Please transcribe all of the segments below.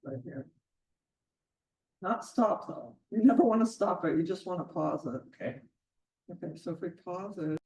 right here. Not stop though. You never want to stop it. You just want to pause it. Okay. Okay, so if we pause it.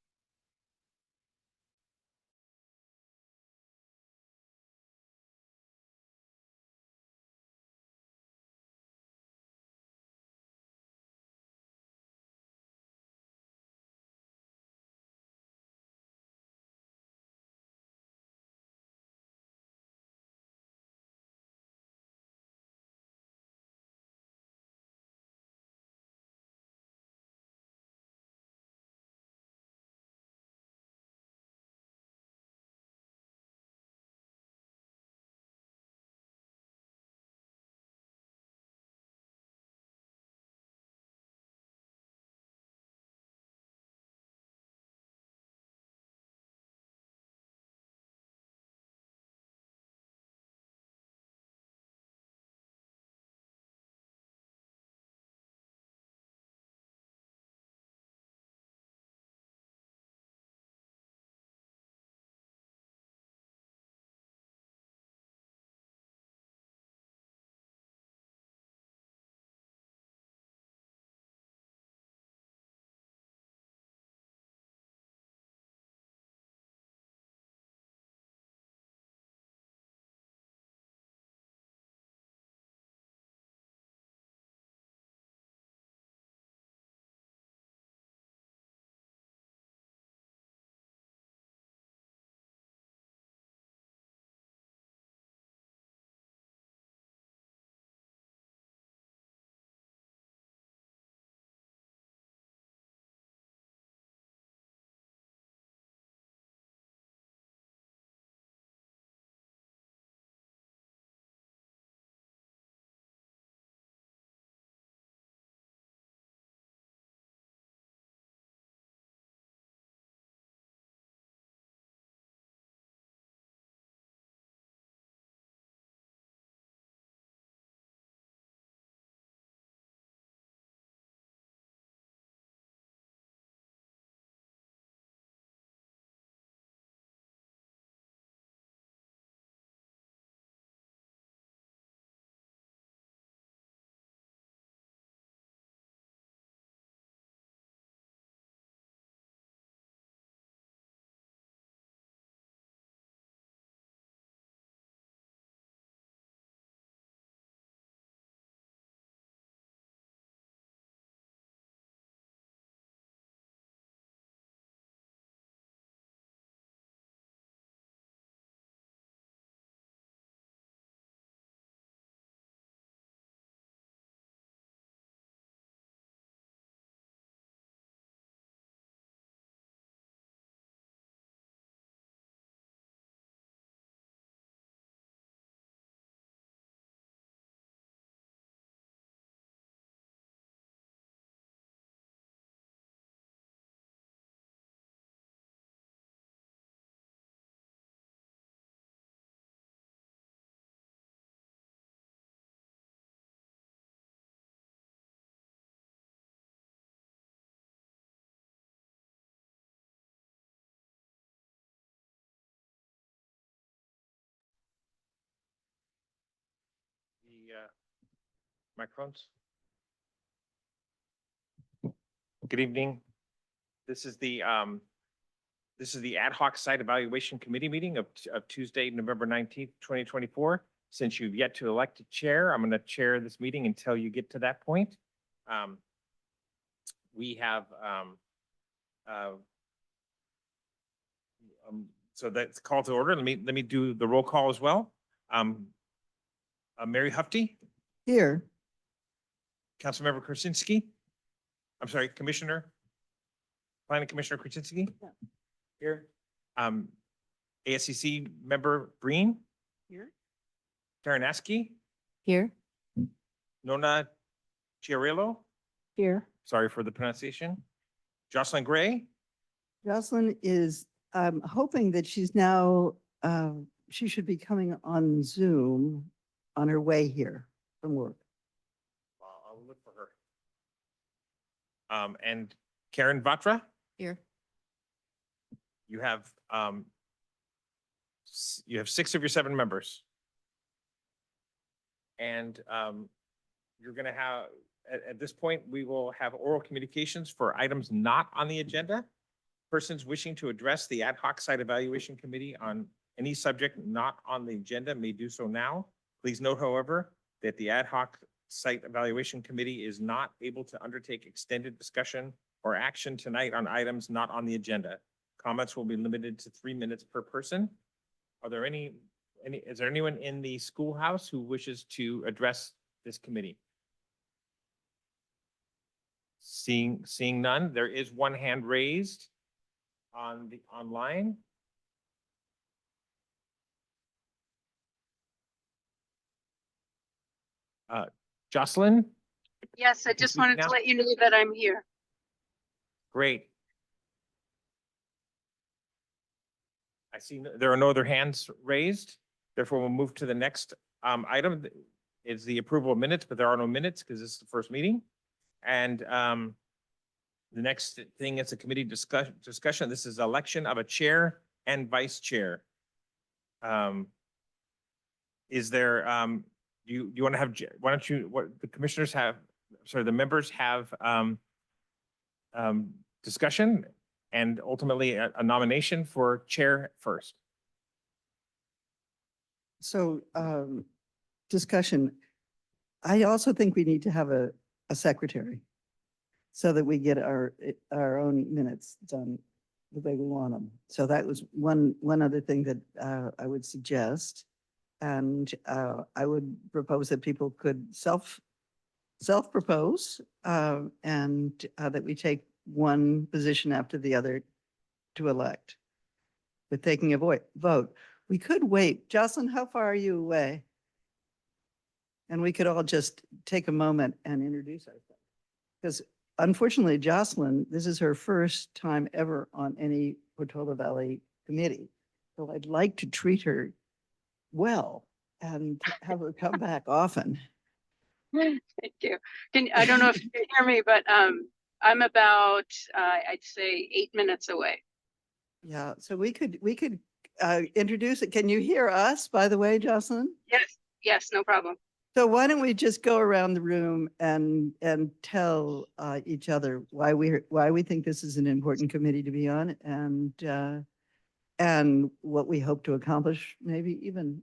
The microphones. Good evening. This is the ad hoc site evaluation committee meeting of Tuesday, November 19th, 2024. Since you've yet to elect a chair, I'm going to chair this meeting until you get to that point. We have so that's call to order. Let me do the roll call as well. Mary Hufty, Here. Councilmember Krasinski. I'm sorry, Commissioner, Planning Commissioner Krasinski. Yeah. Here. ASCC member Breen, Here. Taranaski, Here. Nona Chiarillo. Here. Sorry for the pronunciation. Jocelyn Gray, Jocelyn is, I'm hoping that she's now, she should be coming on Zoom on her way here from work. I'll look for her. And Karen Vatra, Here. you have 6 of your 7 members. And you're going to have, at this point, we will have oral communications for items not on the agenda. Persons wishing to address the ad hoc site evaluation committee on any subject not on the agenda may do so now. Please note, however, that the ad hoc site evaluation committee is not able to undertake extended discussion or action tonight on items not on the agenda. Comments will be limited to 3 minutes per person. Are there is there anyone in the schoolhouse who wishes to address this committee? Seeing none, there is one hand raised on the online. Jocelyn, Yes, I can just speak wanted now? to let you know that I'm here. Great. I see there are no other hands raised. Therefore, we'll move to the next item. Is the approval of minutes, but there are no minutes because this is the first meeting. And the next thing is a committee discussion. This is election of a chair and vice chair. Is there, you want to have, why don't you, what the commissioners have, sorry, the members have discussion and ultimately a nomination for chair first. So, discussion. I also think we need to have a secretary so that we get our own minutes done the way we want them. So that was one other thing that I would suggest. And I would propose that people could self-propose and that we take one position after the other to elect with taking a vote. We could wait. Jocelyn, how far are you away? And we could all just take a moment and introduce ourselves. Because unfortunately, Jocelyn, this is her first time ever on any Portola Valley committee. So I'd like to treat her well and have her come back often. Thank you. I don't know if you can hear me, but I'm about, I'd say 8 minutes away. Yeah, so we could introduce it. Can you hear us, by the way, Jocelyn? Yes, no problem. So why don't we just go around the room and tell each other why we think this is an important committee to be on and what we hope to accomplish, maybe even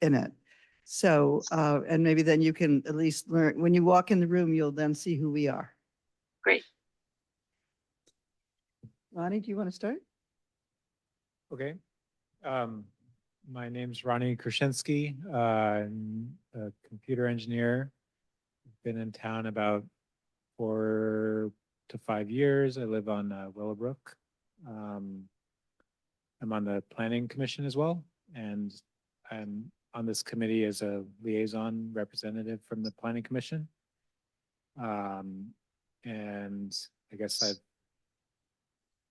in it. So and maybe then you can at least learn when you walk in the room, you'll then see who we are. Great. Ronnie, do you want to start? Okay. My name's Ronnie Krasinski. I'm a computer engineer. Been in town about 4 to 5 years. I live on Willowbrook. I'm on the planning commission as well, and I'm on this committee as a liaison representative from the planning commission. And I guess I've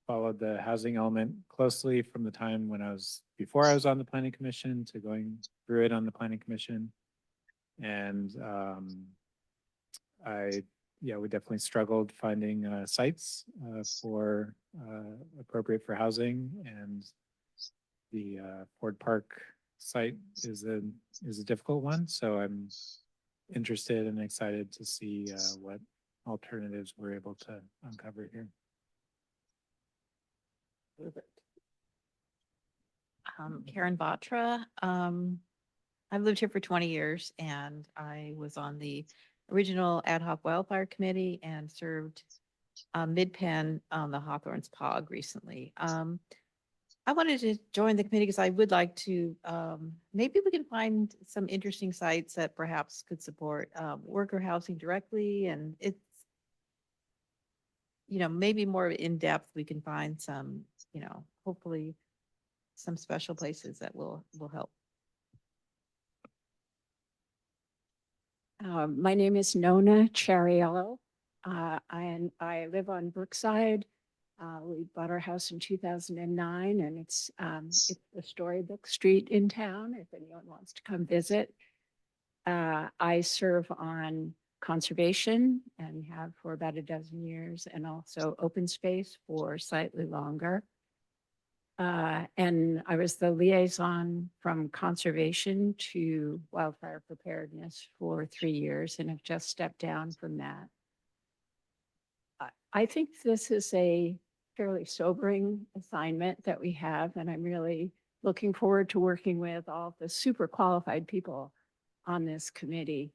followed the housing element closely from the time when before I was on the planning commission to going through it on the planning commission. And we definitely struggled finding sites for appropriate for housing, and the Ford Park site is a difficult one. So I'm interested and excited to see what alternatives we're able to uncover here. Karen Batra. I've lived here for 20 years and I was on the original ad hoc wildfire committee and served Mid-Penn on the Hawthorne's POG recently. I wanted to join the committee because I would like to, maybe we can find some interesting sites that perhaps could support worker housing directly, and it's, maybe more in-depth, we can find some, hopefully some special places that will help. My name is Nona Chariello. And I live on Brookside. We bought our house in 2009, and it's a storybook street in town if anyone wants to come visit. I serve on conservation and have for about a dozen years, and also open space for slightly longer. And I was the liaison from conservation to wildfire preparedness for 3 years and have just stepped down from that. I think this is a fairly sobering assignment that we have, and I'm really looking forward to working with all the super qualified people on this committee.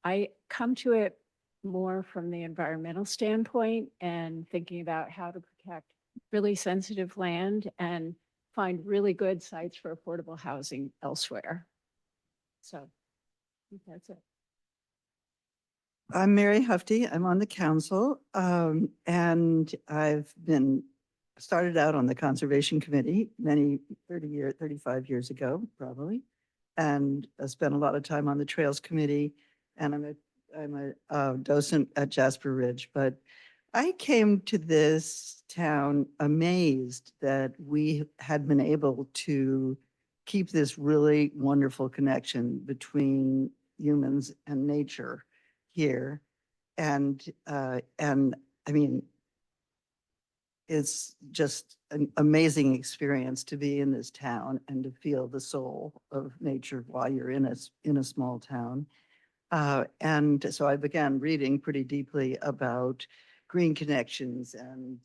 I come to it more from the environmental standpoint and thinking about how to protect really sensitive land and find really good sites for affordable housing elsewhere. So I think that's it. I'm Mary Hufty. I'm on the council, and I've started out on the Conservation Committee 35 years ago, probably. And I spent a lot of time on the Trails Committee, and I'm a docent at Jasper Ridge. But I came to this town amazed that we had been able to keep this really wonderful connection between humans and nature here. And I mean, it's just an amazing experience to be in this town and to feel the soul of nature while you're in a small town. And so I began reading pretty deeply about green connections and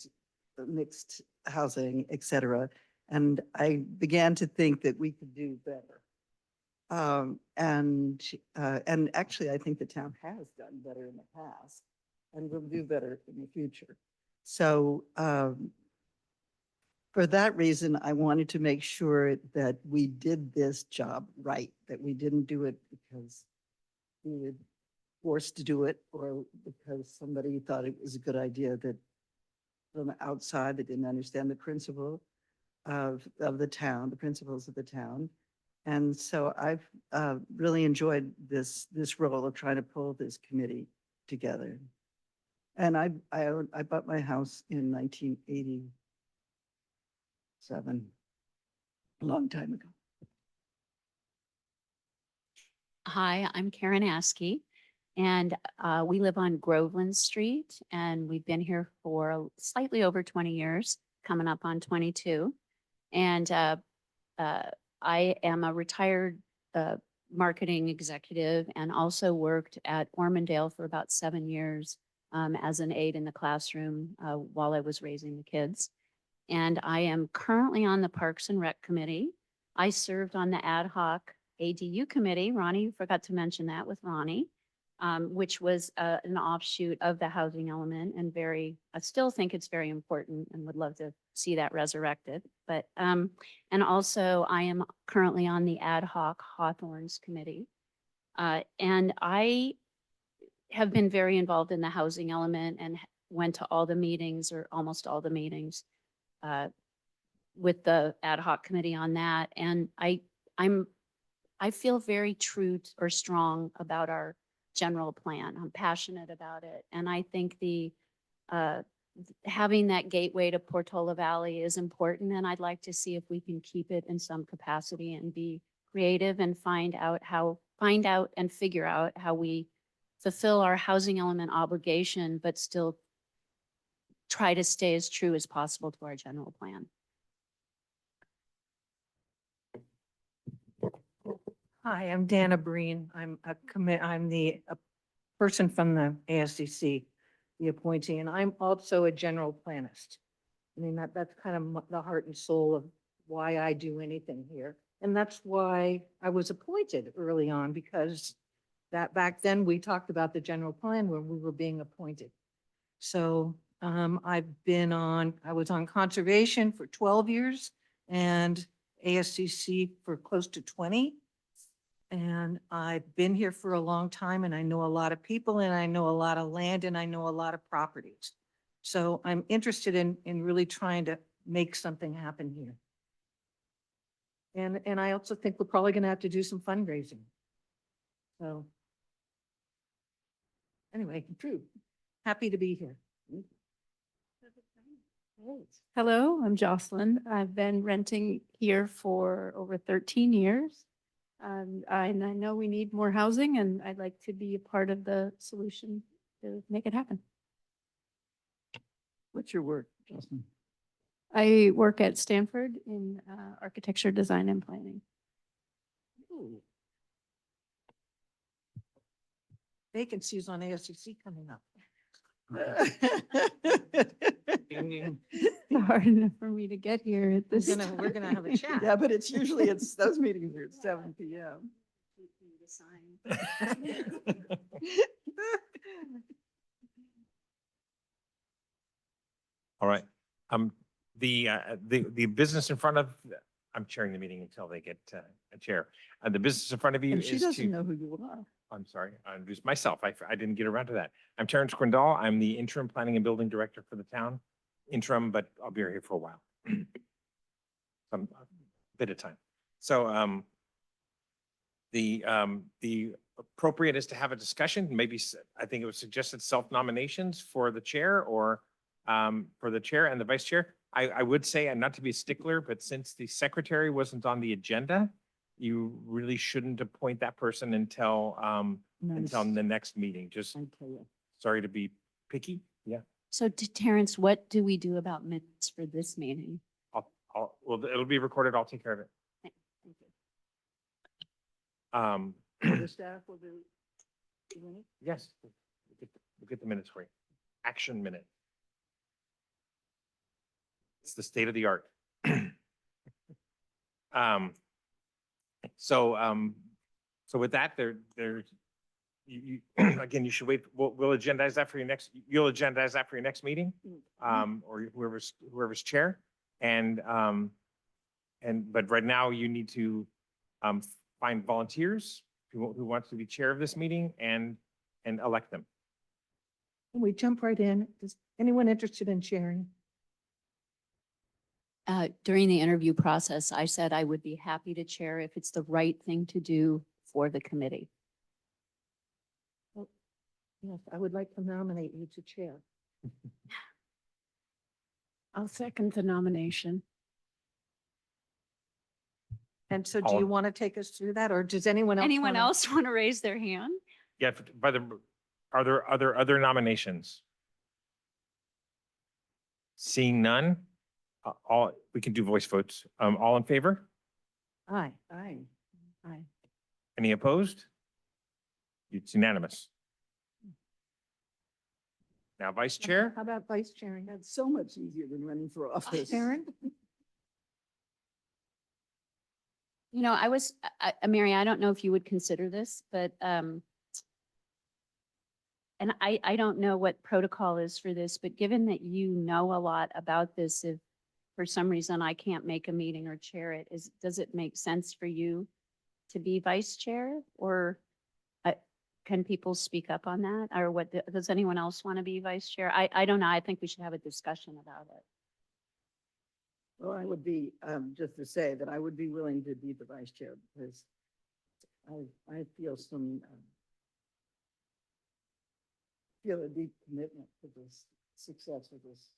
mixed housing, et cetera. And I began to think that we could do better. And actually, I think the town has done better in the past and will do better in the future. So for that reason, I wanted to make sure that we did this job right, that we didn't do it because we were forced to do it or because somebody thought it was a good idea that from outside that didn't understand the principle of the town, the principles of the town. And so I've really enjoyed this role of trying to pull this committee together. And I bought my house in 1987, a long time ago. Hi, I'm Karen Askey, and we live on Groveland Street, and we've been here for slightly over 20 years, coming up on 22. And I am a retired marketing executive and also worked at Ormondale for about 7 years as an aide in the classroom while I was raising the kids. And I am currently on the Parks and Rec Committee. I served on the ad hoc ADU committee. Ronnie, you forgot to mention that with Ronnie, which was an offshoot of the housing element and I still think it's very important and would love to see that resurrected. But, and also I am currently on the ad hoc Hawthorns committee. And I have been very involved in the housing element and went to all the meetings or almost all the meetings with the ad hoc committee on that. And I feel very true or strong about our general plan. I'm passionate about it. And I think having that gateway to Portola Valley is important. And I'd like to see if we can keep it in some capacity and be creative and find out and figure out how we fulfill our housing element obligation, but still try to stay as true as possible to our general plan. Hi, I'm Dana Breen. I'm a person from the ASCC, the appointee, and I'm also a general planist. I mean, that's kind of the heart and soul of why I do anything here. And that's why I was appointed early on, because that back then we talked about the general plan when we were being appointed. So I was on conservation for 12 years and ASCC for close to 20. And I've been here for a long time and I know a lot of people and I know a lot of land and I know a lot of properties. So I'm interested in really trying to make something happen here. And I also think we're probably going to have to do some fundraising. So anyway, Drew, happy to be here. Hello, I'm Jocelyn. I've been renting here for over 13 years. And I know we need more housing and I'd like to be a part of the solution to make it happen. What's your work, Justin? I work at Stanford in architecture, design, and planning. Vacancies on ASCC coming up. It's hard enough for me to get here at this We're gonna have a time. chat. Yeah, but it's usually, those meetings are at 7 PM. All right. The business in front of, I'm chairing the meeting until they get a chair. The business in front of you And she is doesn't to, know who you are. I'm sorry, I introduced myself. I didn't get around to that. I'm Terrence Quindall. I'm the interim planning and building director for the town. Interim, but I'll be here for a while. Some bit of time. So the appropriate is to have a discussion, maybe I think it was suggested self-nominations for the chair or for the chair and the vice chair. I would say, and not to be a stickler, but since the secretary wasn't on the agenda, you really shouldn't appoint that person until the next meeting. Just I tell you. sorry to be picky. Yeah. So Terrence, what do we do about minutes for this meeting? Well, it'll be recorded. I'll take care of it. Thank you. The staff will do. Yes, we'll get the minutes for you. Action minute. It's the state of the art. So with that, again, you should wait. We'll agendize that for your next, you'll agendize that for your next meeting, or whoever's chair. But right now you need to find volunteers who wants to be chair of this meeting and elect them. Can we jump right in? Is anyone interested in sharing? During the interview process, I said I would be happy to chair if it's the right thing to do for the committee. Yes, I would like to nominate you to chair. I'll second the nomination. And so do you want to take us through that or does anyone else? Anyone wanna- else want to raise their hand? Yeah, are there other nominations? Seeing none, we can do voice votes. All in favor? Aye. Aye. Aye. Any opposed? It's unanimous. Now, vice chair? How about vice chairing? That's so much easier than running for office. Sharon? You know, Mary, I don't know if you would consider this, but, and I don't know what protocol is for this, but given that you know a lot about this, if for some reason I can't make a meeting or chair it, does it make sense for you to be vice chair? Or can people speak up on that? Or does anyone else want to be vice chair? I don't know. I think we should have a discussion about it. Well, I would be, just to say that I would be willing to be the vice chair because I feel feel a deep commitment to this success of this.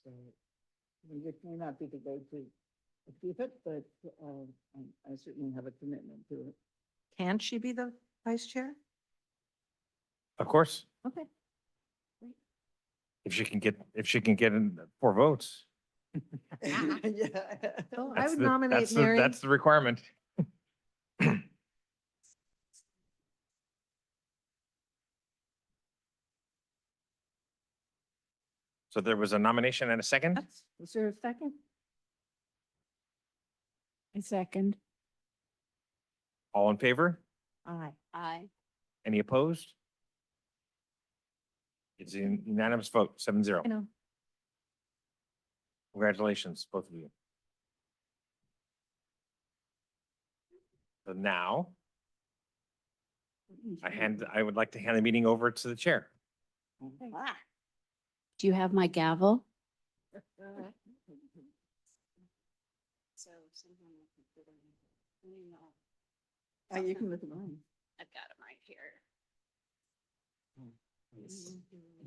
It may not be the way to achieve it, but I certainly have a commitment to it. Can she be the vice chair? Of course, Okay. if she can get in 4 votes. Yeah. So I That's would the- nominate that's Mary. That's the requirement. So there was a nomination and a second. Is there a second? I second. All in favor? Aye. Aye. Any opposed? It's a unanimous vote, 7-0. You know, Congratulations, both of you. So now I would like to hand the meeting over to the chair. Do you have my gavel? You can look at mine. I've got them right here.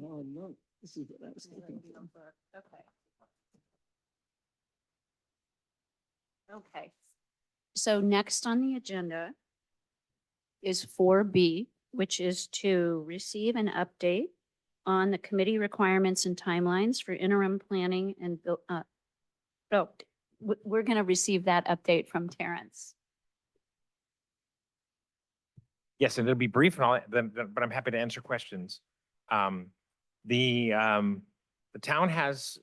Oh, no, this is what I was looking for. Okay. Okay. So next on the agenda is 4B, which is to receive an update on the committee requirements and timelines for interim planning and Oh, we're going to receive that update from Terrence. Yes, and it'll be brief and all, but I'm happy to answer questions. The town has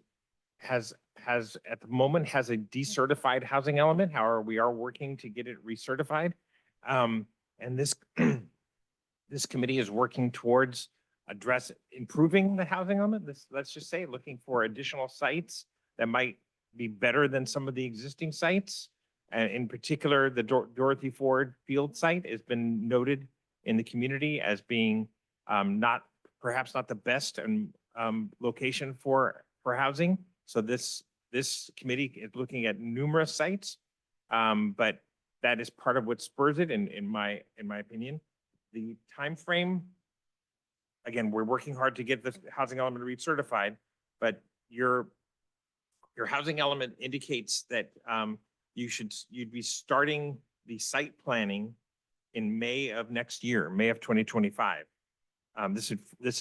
at the moment has a decertified housing element. However, we are working to get it recertified. And this, this committee is working towards improving the housing element. Let's just say, looking for additional sites that might be better than some of the existing sites. And in particular, the Dorothy Ford Field site has been noted in the community as being perhaps not the best location for housing. So this committee is looking at numerous sites, but that is part of what spurs it. In my opinion, the time frame. Again, we're working hard to get the housing element recertified, but your housing element indicates that you'd be starting the site planning in May of next year, May of 2025. This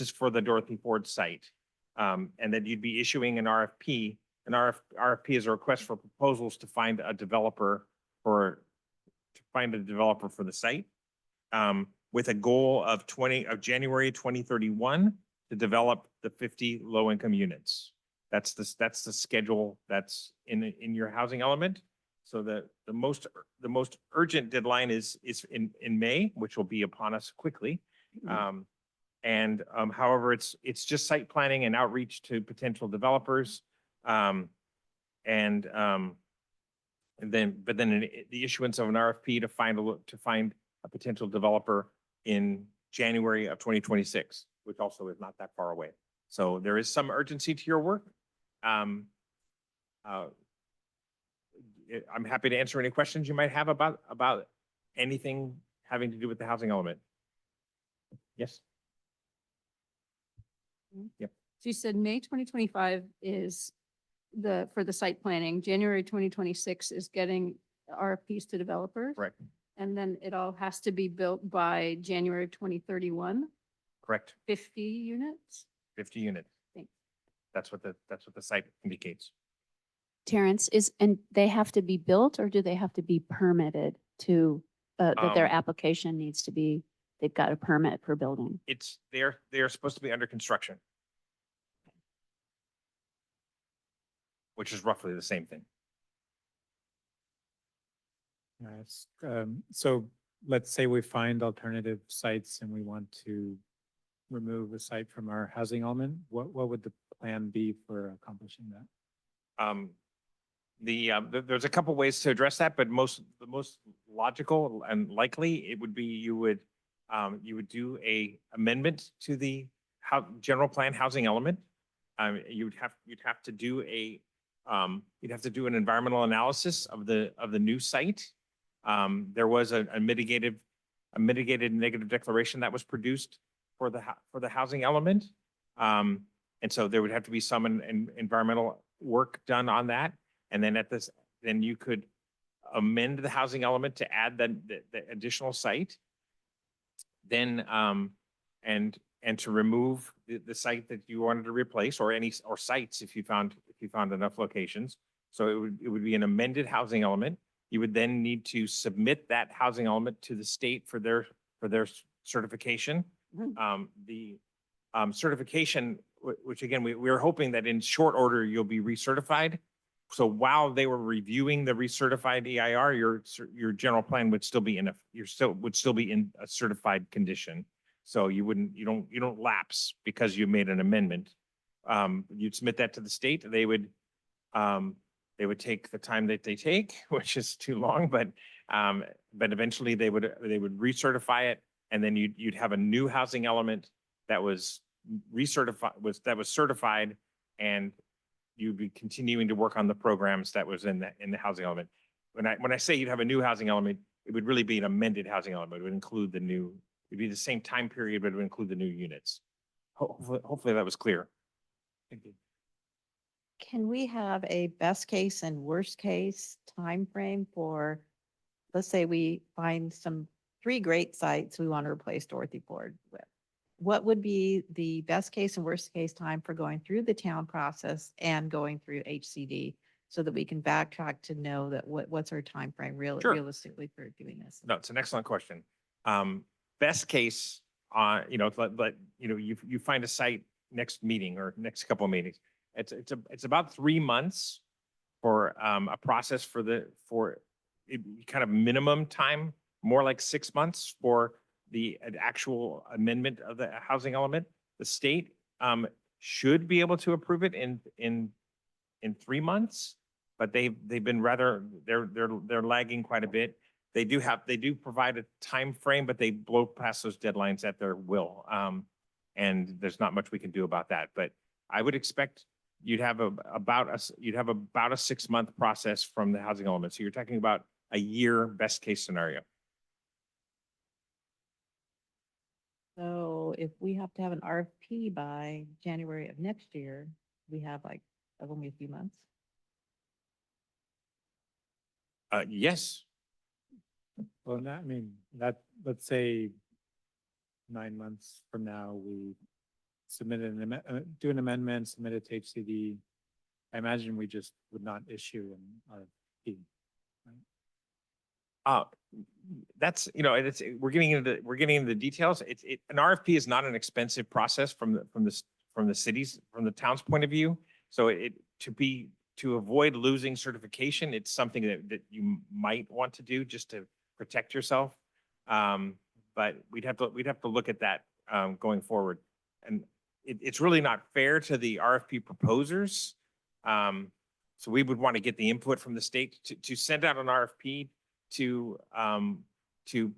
is for the Dorothy Ford site, and that you'd be issuing an RFP. An RFP is a request for proposals to find a developer for the site, with a goal of January 2031 to develop the 50 low-income units. That's the schedule that's in your housing element. So the most urgent deadline is in May, which will be upon us quickly. However, it's just site planning and outreach to potential developers. But then the issuance of an RFP to find a potential developer in January of 2026, which also is not that far away. So there is some urgency to your work. I'm happy to answer any questions you might have about anything having to do with the housing element. Yes. Yep. So you said May 2025 is for the site planning. January 2026 is getting RFPs to developers. Correct. And then it all has to be built by January of 2031, Correct. 50 units? 50 units. Thanks. That's what the site indicates. Terrence, and they have to be built, or do they have to be permitted to, that their application needs to be, they've got a permit for building? They're supposed to be under construction, which is roughly the same thing. Nice. So let's say we find alternative sites and we want to remove a site from our housing element. What would the plan be for accomplishing that? There's a couple ways to address that, but the most logical and likely it would be you would do a amendment to the general plan housing element. You'd have to do an environmental analysis of the new site. There was a mitigated negative declaration that was produced for the housing element. And so there would have to be some environmental work done on that. And then then you could amend the housing element to add the additional site. Then, and to remove the site that you wanted to replace, or sites if you found enough locations. So it would be an amended housing element. You would then need to submit that housing element to the state for their certification. The certification, which again, we were hoping that in short order you'll be recertified. So while they were reviewing the recertified EIR, your general plan would still be in a certified condition. So you don't lapse because you made an amendment. You'd submit that to the state. They would take the time that they take, which is too long, but eventually they would recertify it, and then you'd have a new housing element that was certified, and you'd be continuing to work on the programs that was in the housing element. When I say you'd have a new housing element, it would really be an amended housing element. It would include it'd be the same time period, but it would include the new units. Hopefully that was clear. Thank you. Can we have a best case and worst case timeframe for, let's say we find 3 great sites we want to replace Dorothy Ford with? What would be the best case and worst case time for going through the town process and going through HCD so that we can backtrack to know that what's our timeframe Sure. realistically for doing this. No, it's an excellent question. Best case, you find a site next meeting or next couple of meetings. It's about 3 months for a process for kind of minimum time, more like 6 months for the actual amendment of the housing element. The state should be able to approve it in 3 months, but they've been rather, they're lagging quite a bit. They do provide a time frame, but they blow past those deadlines at their will. And there's not much we can do about that. But I would expect you'd have about a 6-month process from the housing element. So you're talking about a year best case scenario. So if we have to have an RFP by January of next year, we have like only a few months. Yes, Well, I mean, let's say 9 months from now, we do an amendment, submit it to HCD. I imagine we just would not issue an RFP. that's, we're getting into the details. An RFP is not an expensive process from the town's point of view. So to avoid losing certification, it's something that you might want to do just to protect yourself. But we'd have to look at that going forward. And it's really not fair to the RFP proposers. So we would want to get the input from the state to send out an RFP to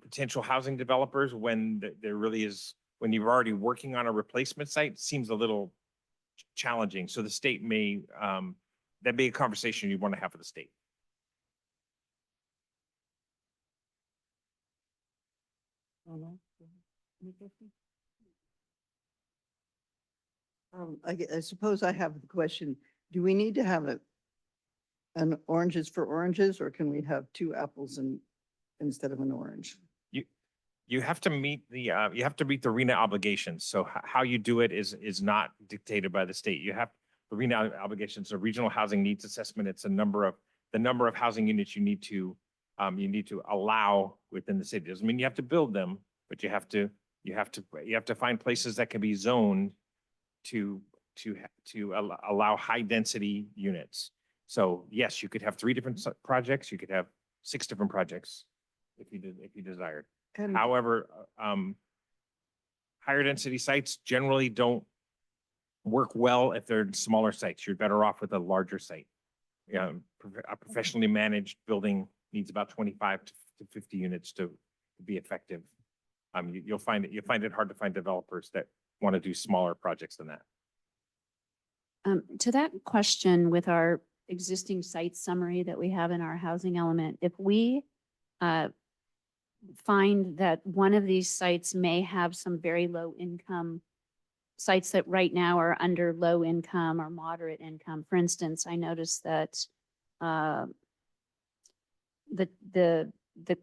potential housing developers when there really is, when you're already working on a replacement site, seems a little challenging. So the state may, that'd be a conversation you'd want to have with the state. Oh, no? Any questions? I suppose I have the question, do we need to have an oranges for oranges, or can we have 2 apples instead of an orange? You have to meet the RENA obligations. So how you do it is not dictated by the state. You have the RENA obligations, a regional housing needs assessment. It's the number of housing units you need to allow within the city. Doesn't mean you have to build them, but you have to find places that can be zoned to allow high density units. So yes, you could have 3 different projects. You could have 6 different projects if you desired. And However, higher density sites generally don't work well if they're smaller sites. You're better off with a larger site. A professionally managed building needs about 25 to 50 units to be effective. You'll find it hard to find developers that want to do smaller projects than that. To that question with our existing site summary that we have in our housing element, if we find that one of these sites may have some very low income sites that right now are under low income or moderate income. For instance, I noticed that the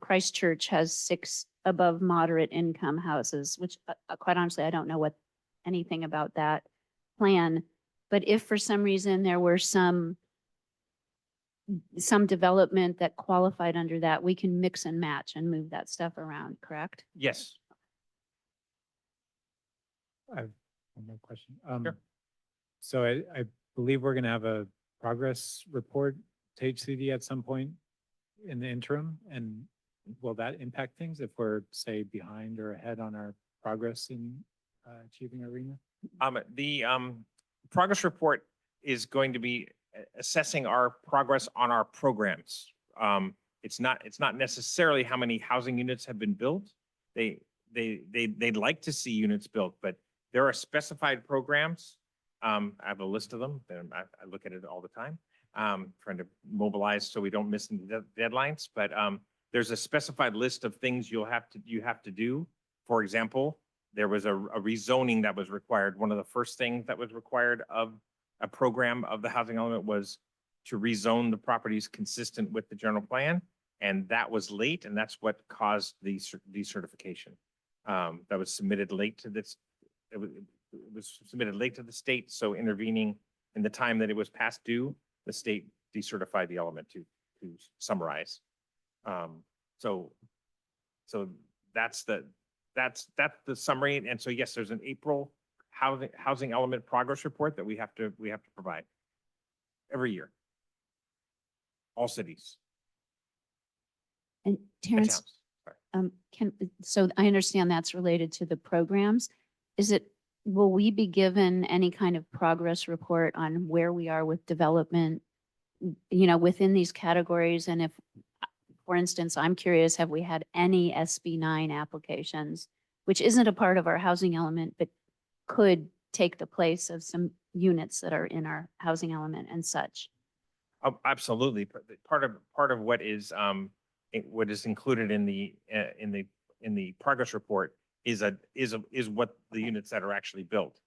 Christchurch has 6 above moderate income houses, which quite honestly, I don't know anything about that plan. But if for some reason there were some development that qualified under that, we can mix and match and move that stuff around, correct? Yes. I have one more question. Sure. So I believe we're going to have a progress report to HCD at some point in the interim. And will that impact things if we're, say, behind or ahead on our progress in achieving our RENA? The progress report is going to be assessing our progress on our programs. It's not necessarily how many housing units have been built. They'd like to see units built, but there are specified programs. I have a list of them. I look at it all the time, trying to mobilize so we don't miss the deadlines. But there's a specified list of things you have to do. For example, there was a rezoning that was required. One of the first things that was required of a program of the housing element was to rezone the properties consistent with the general plan. And that was late, and that's what caused the decertification. That was submitted late to this. It was submitted late to the state, so intervening in the time that it was past due, the state decertify the element to summarize. So that's the summary. And so, yes, there's an April housing element progress report that we have to provide every year. All cities And and Terrence, towns. Sorry. so I understand that's related to the programs. Will we be given any kind of progress report on where we are with development, within these categories? And if, for instance, I'm curious, have we had any SB9 applications, which isn't a part of our housing element, but could take the place of some units that are in our housing element and such? Oh, absolutely. Part of what is what is included in the progress report is what the units that are actually built.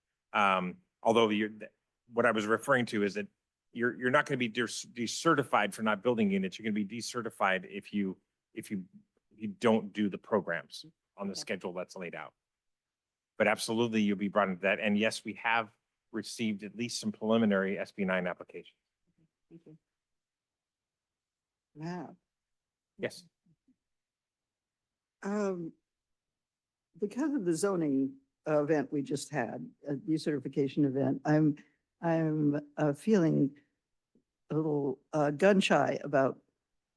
Although what I was referring to is that you're not going to be decertified for not building units. You're going to be decertified if you don't do the programs on the schedule that's laid out. But absolutely, you'll be brought into that. And yes, we have received at least some preliminary SB9 applications. Wow. Yes. Because of the zoning event we just had, a decertification event, I'm feeling a little gun shy about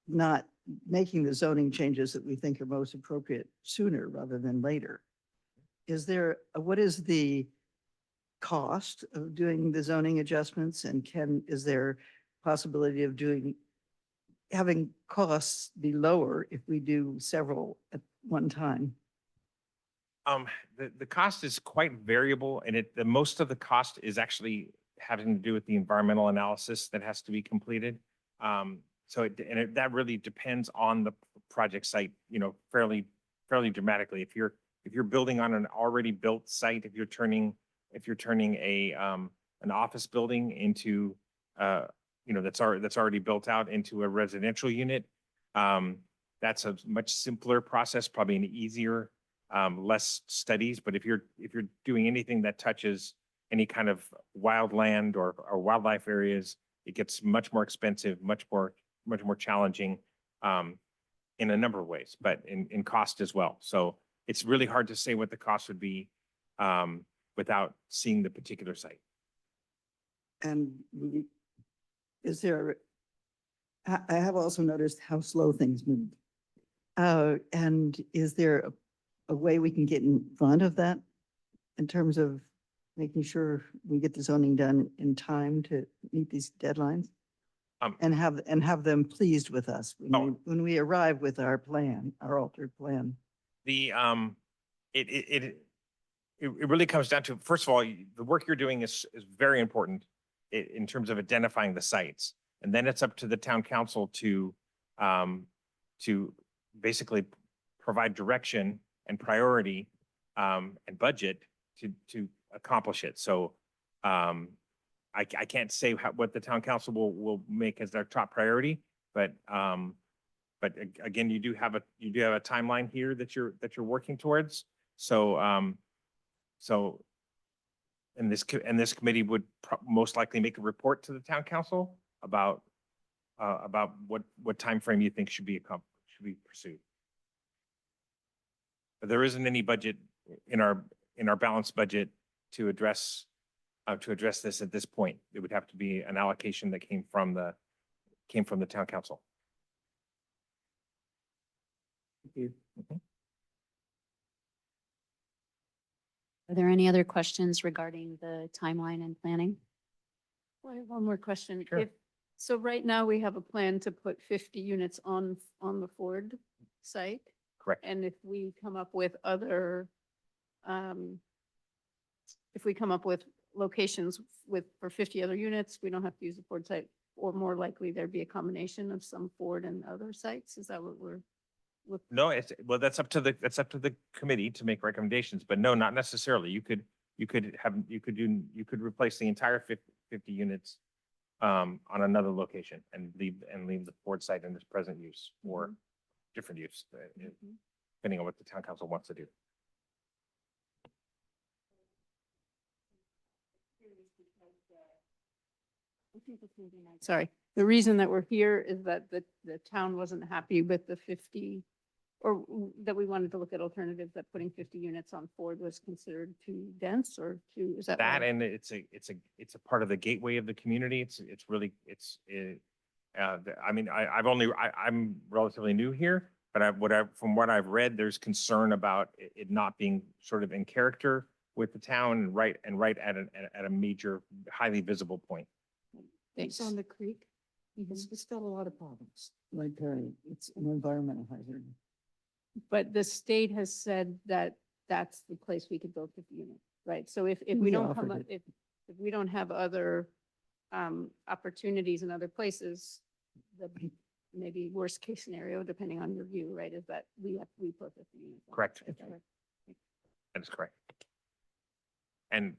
not making the zoning changes that we think are most appropriate sooner rather than later. What is the cost of doing the zoning adjustments, and is there possibility of having costs be lower if we do several at one time? The cost is quite variable, and the most of the cost is actually having to do with the environmental analysis that has to be completed. That really depends on the project site, fairly dramatically. If you're building on an already built site, if you're turning an office building into that's already built out into a residential unit, that's a much simpler process, probably an easier, less studies. But if you're doing anything that touches any kind of wildland or wildlife areas, it gets much more expensive, much more challenging in a number of ways, but in cost as well. So it's really hard to say what the cost would be without seeing the particular site. And I have also noticed how slow things move. And is there a way we can get in front of that in terms of making sure we get the zoning done in time to meet these deadlines? And have them pleased with us when we arrive with our plan, our altered plan. It really comes down to, first of all, the work you're doing is very important in terms of identifying the sites. And then it's up to the town council to basically provide direction and priority and budget to accomplish it. So I can't say what the town council will make as their top priority, but again, you do have a timeline here that you're working towards. So and this committee would most likely make a report to the town council about what time frame you think should be pursued. But there isn't any budget in our balanced budget to address this at this point. It would have to be an allocation that came from the town council. Thank you. Mhm. Are there any other questions regarding the timeline and planning? Well, I have one more question. Sure. So right now we have a plan to put 50 units on the Ford site. Correct. And if we come up with locations for 50 other units, we don't have to use the Ford site, or more likely there'd be a combination of some Ford and other sites. Is that what we're looking? No, that's up to the committee to make recommendations, but no, not necessarily. You could replace the entire 50 units on another location and leave the Ford site in its present use or different use, depending on what the town council wants to do. Sorry. the reason that we're here is that the town wasn't happy with the 50, or that we wanted to look at alternatives, that putting 50 units on Ford was considered too dense or too, is that? That why? and it's a part of the gateway of the community. It's really, I mean, I'm relatively new here, but from what I've read, there's concern about it not being sort of in character with the town and right at a major, highly visible point. It's Thanks. on the creek. It's got a lot of problems. Like, it's an environmental hazard. But the state has said that that's the place we could build 50 units, right? So if we We don't come offered up, if we don't have other opportunities in other places, the maybe worst case scenario, depending on your view, right, is that we put 50 units. on. Correct. Is that right? That is correct. And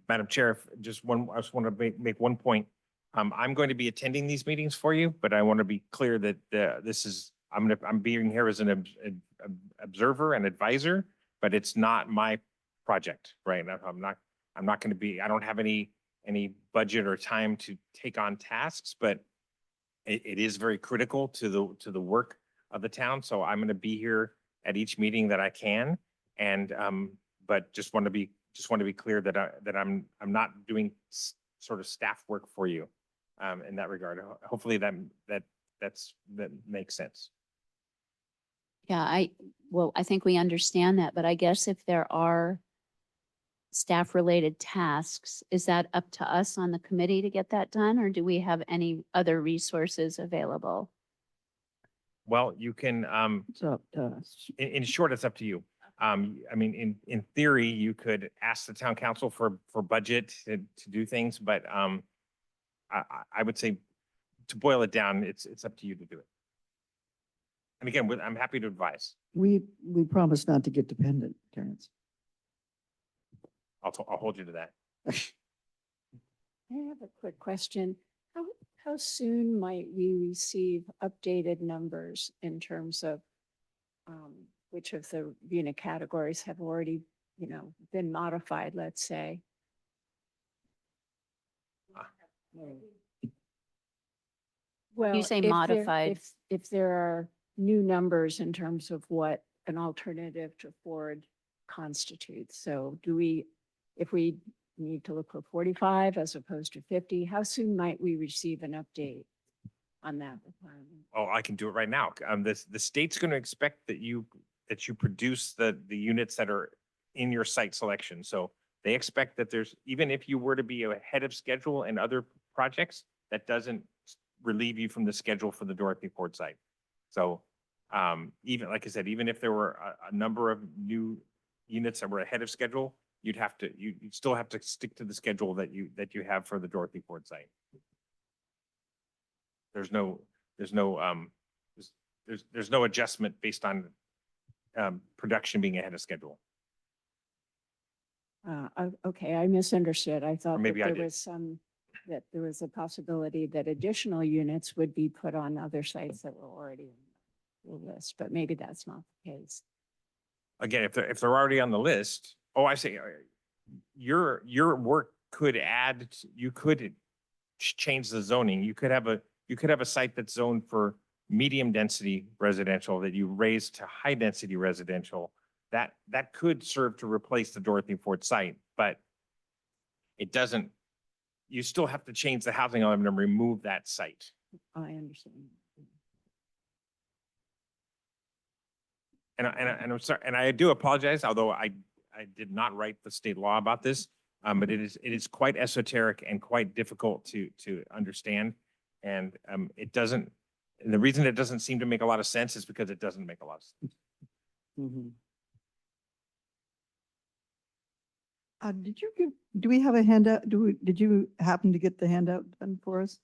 Madam Chair, I just want to make one point. I'm going to be attending these meetings for you, but I want to be clear that I'm being here as an observer and advisor, but it's not my project, right? I'm not going to be, I don't have any budget or time to take on tasks, but it is very critical to the work of the town. So I'm going to be here at each meeting that I can. And, but just want to be clear that I'm not doing sort of staff work for you in that regard. Hopefully that makes sense. Yeah, I think we understand that, but I guess if there are staff-related tasks, is that up to us on the committee to get that done, or do we have any other resources available? Well, you can, It's up to us. in short, it's up to you. I mean, in theory, you could ask the town council for budget to do things, but I would say to boil it down, it's up to you to do it. And again, I'm happy to advise. We promise not to get dependent, Terrence. I'll hold you to that. I have a quick question. How soon might we receive updated numbers in terms of which of the unit categories have already, been modified, let's say? Well, say if there- modified- If there are new numbers in terms of what an alternative to Ford constitutes. So if we need to look for 45 as opposed to 50, how soon might we receive an update on that requirement? Oh, I can do it right now. The state's going to expect that you produce the units that are in your site selection. So they expect that even if you were to be ahead of schedule in other projects, that doesn't relieve you from the schedule for the Dorothy Ford site. So even, like I said, even if there were a number of new units that were ahead of schedule, you'd still have to stick to the schedule that you have for the Dorothy Ford site. There's no adjustment based on production being ahead of schedule. Okay, I misunderstood. I thought that maybe I there did. was that there was a possibility that additional units would be put on other sites that were already on the list, but maybe that's not the case. Again, if they're already on the list, I see. Your work could you could change the zoning. You could have a site that's zoned for medium density residential that you raise to high density residential. That could serve to replace the Dorothy Ford site, but it doesn't. You still have to change the housing element and remove that site. I understand. And I'm sorry, and I do apologize, although I did not write the state law about this, but it is quite esoteric and quite difficult to understand. And the reason it doesn't seem to make a lot of sense is because it doesn't make a lot of sense. Mhm. Do we have a handout? Did you happen to get the handout done for us?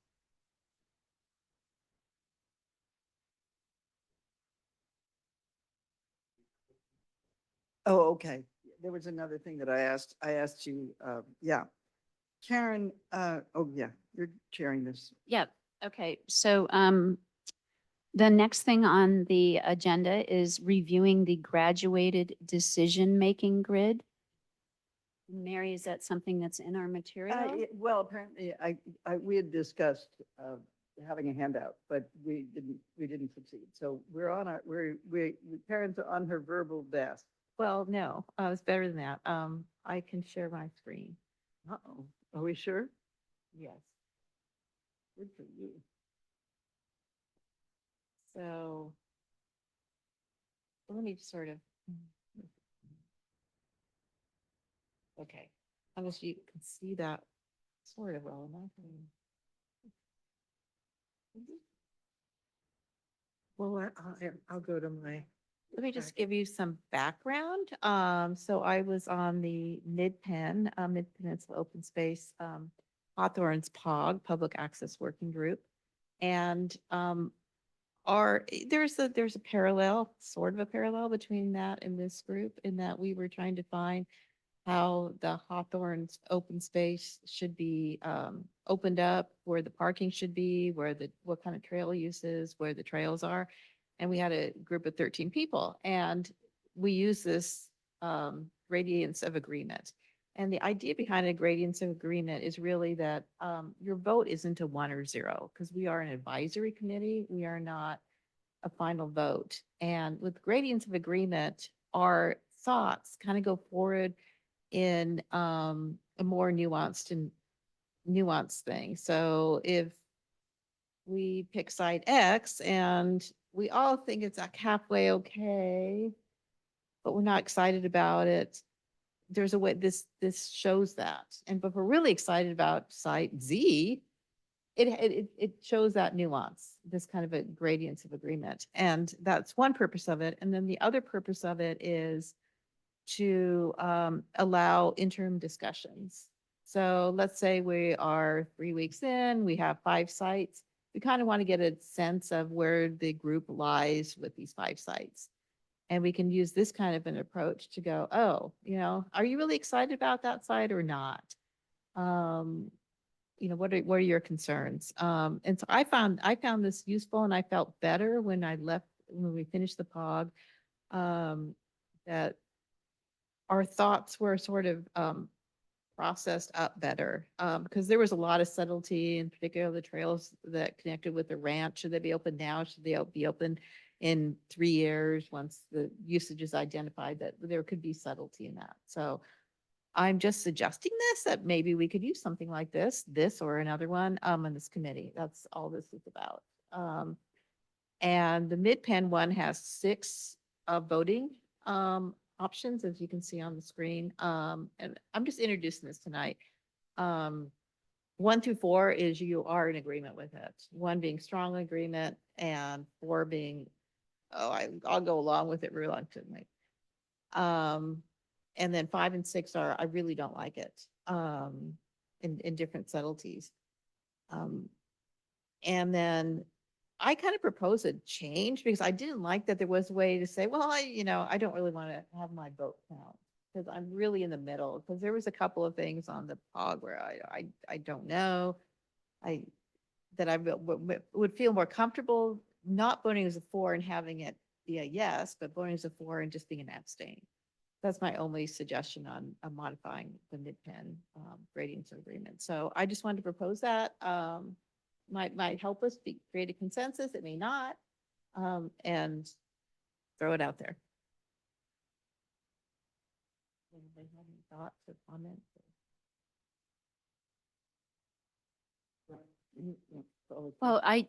Oh, okay. There was another thing that I asked you, yeah. Karen, yeah, you're chairing this. Yeah, okay. So the next thing on the agenda is reviewing the graduated decision-making grid. Mary, is that something that's in our material? Well, apparently, we had discussed having a handout, but we didn't succeed. So we're on our, Karen's on her verbal best. Well, no, it's better than that. I can share my screen. Uh-oh, are we sure? Yes. Good for you. So let me just sort of. Okay, unless you can see that sort of well enough. Well, I'll go to my, Let me just Okay. give you some background. So I was on the Mid-Peninsula Open Space, Hawthorne's POG, Public Access Working Group. And there's a parallel, sort of a parallel between that and this group, in that we were trying to find how the Hawthorne's open space should be opened up, where the parking should be, what kind of trail uses, where the trails are. And we had a group of 13 people, and we use this gradients of agreement. And the idea behind a gradients of agreement is really that your vote isn't a 1 or 0, because we are an advisory committee. We are not a final vote. And with gradients of agreement, our thoughts kind of go forward in a more nuanced thing. So if we pick site X and we all think it's like halfway okay, but we're not excited about it, there's a way this shows that. And but if we're really excited about site Z, it shows that nuance, this kind of a gradients of agreement. And that's one purpose of it. And then the other purpose of it is to allow interim discussions. So let's say we are 3 weeks in, we have 5 sites. We kind of want to get a sense of where the group lies with these 5 sites. And we can use this kind of an approach to go, oh, are you really excited about that site or not? What are your concerns? And so I found this useful, and I felt better when we finished the POG, that our thoughts were sort of processed up better, because there was a lot of subtlety, in particular the trails that connected with the ranch. Should they be open now? Should they be open in 3 years once the usage is identified? That there could be subtlety in that. So I'm just suggesting that maybe we could use something like this or another one in this committee. That's all this is about. And the Mid-Penn one has 6 voting options, as you can see on the screen. And I'm just introducing this tonight. 1 through 4 is you are in agreement with it. 1 being strong agreement, and 4 being, I'll go along with it reluctantly. And then 5 and 6 are, I really don't like it, in different subtleties. And then I kind of propose a change, because I didn't like that there was a way to say, well, I don't really want to have my vote count, because I'm really in the middle, because there was a couple of things on the POG where I don't know. That I would feel more comfortable not voting as a 4 and having it be a yes, but voting as a 4 and just being an abstain. That's my only suggestion on modifying the Mid-Penn gradients agreement. So I just wanted to propose that. Might help us create a consensus. It may not, and throw it out there. Anybody have any thoughts or comments? Well, I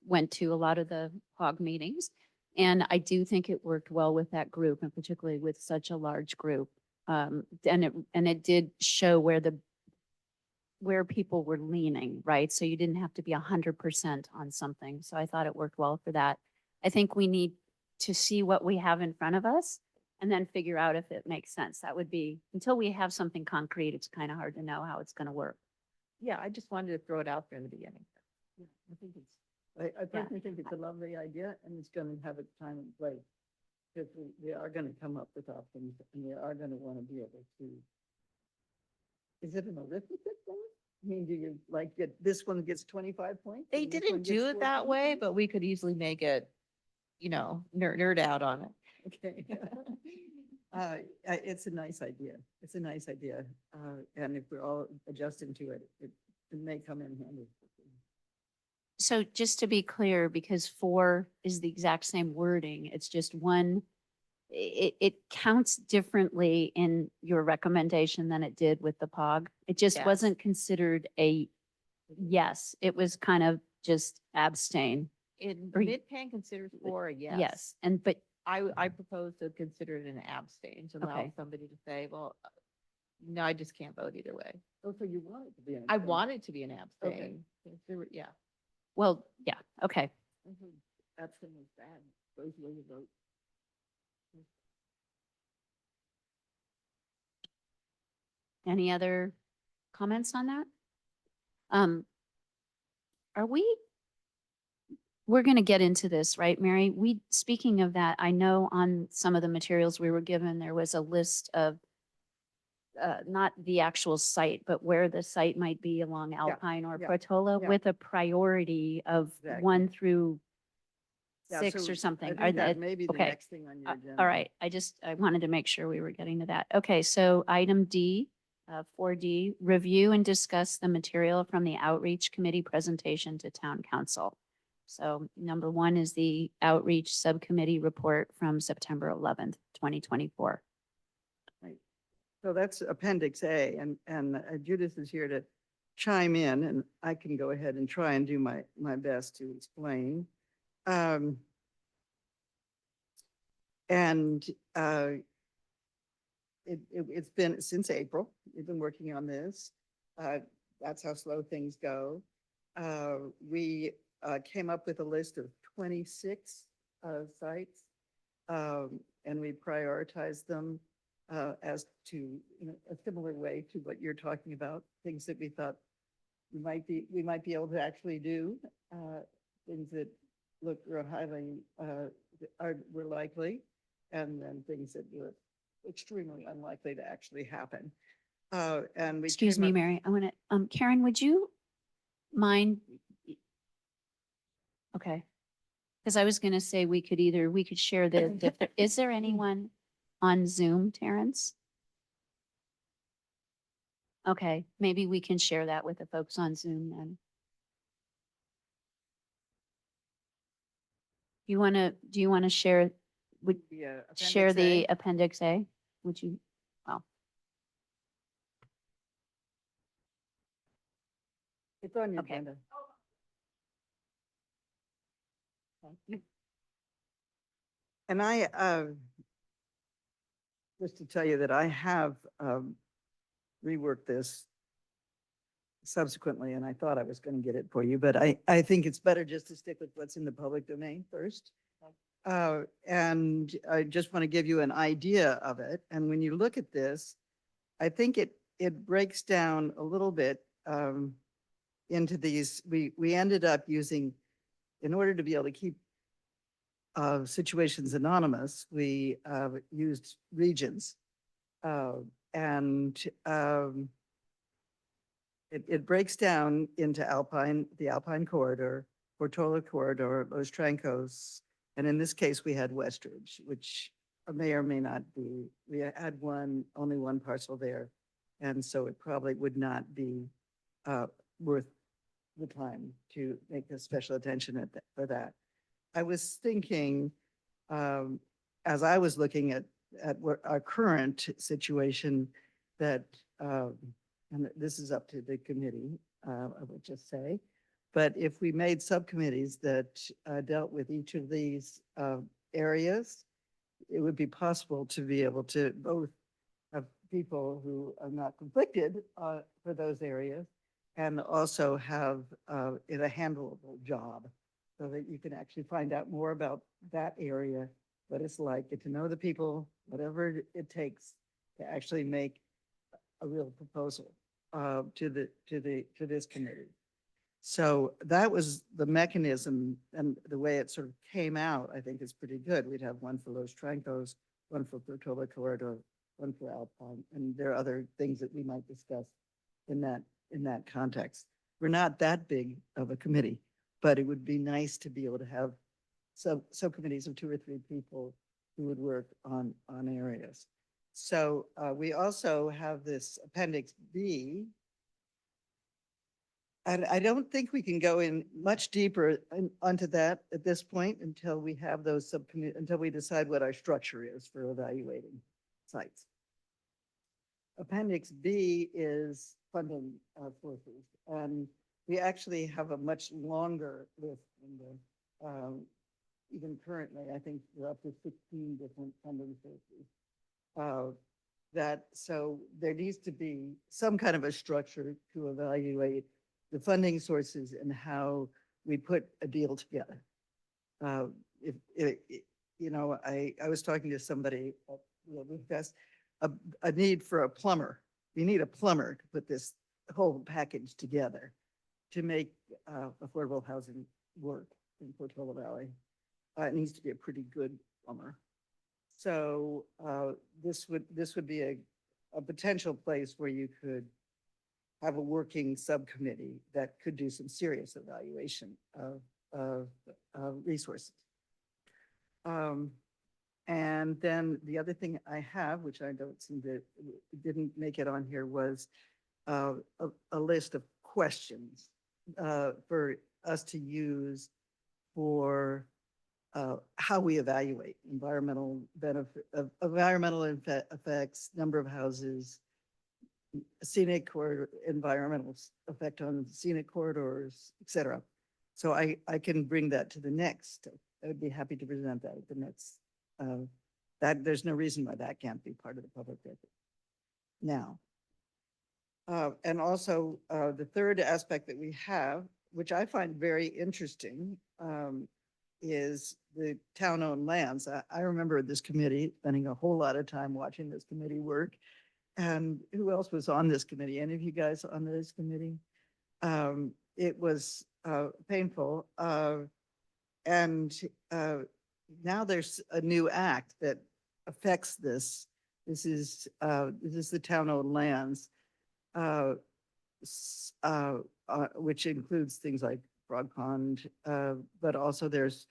went to a lot of the POG meetings, and I do think it worked well with that group, and particularly with such a large group. And it did show where people were leaning, right? So you didn't have to be 100% on something. So I thought it worked well for that. I think we need to see what we have in front of us and then figure out if it makes sense. That would be, until we have something concrete, it's kind of hard to know how it's going to work. Yeah, I just wanted to throw it out there in the beginning. Yeah, I think I personally think it's a lovely idea, and it's going to have its time and place. Because we are going to come up with options, and we are going to want to be able to. Is it an arithmetic thing? I mean, do you like this one gets 25 points? They and this one didn't do gets it that 14 way, points? but we could easily make it, nerd out on it. Okay. It's a nice idea. It's a nice idea. And if we're all adjusting to it, it may come in handy. So just to be clear, because 4 is the exact same wording, it's just one, it counts differently in your recommendation than it did with the POG. It just Yes. wasn't considered a yes, it was kind of just abstain. In Or y- mid-pan considers 4 a yes. Yes, and but I propose to consider it an abstain, to allow Okay. somebody to say, well, no, I just can't vote either way. Oh, so you want it to be an I abstain. want it to be an abstain. If there were- Yeah. well, yeah, okay. Abstain is bad. Goes where you vote. Any other comments on that? Are we're going to get into this, right, Mary? Speaking of that, I know on some of the materials we were given, there was a list of not the actual site, but where the site might be along Alpine or yeah, Portola yeah. with a priority of Exactly. 1 through Yeah, 6 so or something. I Are think that that- may be the okay. next thing on your agenda. All right, I wanted to make sure we were getting to that. Okay, so item D, 4D, review and discuss the material from the outreach committee presentation to town council. So number 1 is the outreach subcommittee report from September 11th, 2024. So that's Appendix A, and Judith is here to chime in, and I can go ahead and try and do my best to explain. And it's been since April, we've been working on this. That's how slow things go. We came up with a list of 26 sites, and we prioritized them as to, in a similar way to what you're talking about, things that we thought we might be able to actually do, things that look real highly, were likely, and then things that were extremely unlikely to actually happen. And we Excuse came me, up- Mary, I want to, Karen, would you mind? Okay. Because I was going to say we could share this. Is there anyone on Zoom, Terrence? Okay, maybe we can share that with the folks on Zoom then. Do you want to share, would the share Appendix A. the Appendix A? Would you? Oh, It's on your Okay. agenda. And just to tell you that I have reworked this subsequently, and I thought I was going to get it for you, but I think it's better just to stick with what's in the public domain first. And I just want to give you an idea of it. And when you look at this, I think it breaks down a little bit into these. We ended up using, in order to be able to keep situations anonymous, we used regions. And it breaks down into Alpine, the Alpine corridor, Portola corridor, Los Trancos. And in this case, we had Westridge, which may or may not be, we had only one parcel there. And so it probably would not be worth the time to make a special attention for that. I was thinking, as I was looking at what our current situation, that, and this is up to the committee, I would just say, but if we made subcommittees that dealt with each of these areas, it would be possible to be able to both have people who are not conflicted for those areas, and also have it a handleable job, so that you can actually find out more about that area, what it's like, get to know the people, whatever it takes to actually make a real proposal to this committee. So that was the mechanism, and the way it sort of came out, I think is pretty good. We'd have one for Los Trancos, one for Portola Corridor, one for Alpine, and there are other things that we might discuss in that context. We're not that big of a committee, but it would be nice to be able to have subcommittees of 2 or 3 people who would work on areas. So we also have this Appendix B, I don't think we can go in much deeper onto that at this point until we have those subcommittee, until we decide what our structure is for evaluating sites. Appendix B is funding sources, and we actually have a much longer list than even currently, I think we're up to 16 different funding sources. So there needs to be some kind of a structure to evaluate the funding sources and how we put a deal together. I was talking to somebody, that's a need for a plumber. You need a plumber to put this whole package together to make affordable housing work in Portola Valley. It needs to be a pretty good plumber. So this would be a potential place where you could have a working subcommittee that could do some serious evaluation of resources. And then the other thing I have, which I don't seem to, didn't make it on here, was a list of questions for us to use for how we evaluate environmental benefit, environmental effects, number of houses, scenic or environmental effect on scenic corridors, et cetera. So I can bring that to the next. I would be happy to present that at the next. That there's no reason why that can't be part of the public record. Now, and also the third aspect that we have, which I find very interesting, is the town-owned lands. I remember this committee spending a whole lot of time watching this committee work. And who else was on this committee? Any of you guys on this committee? It was painful. And now there's a new act that affects this. This is the town-owned lands, which includes things like Frog Pond, but also there's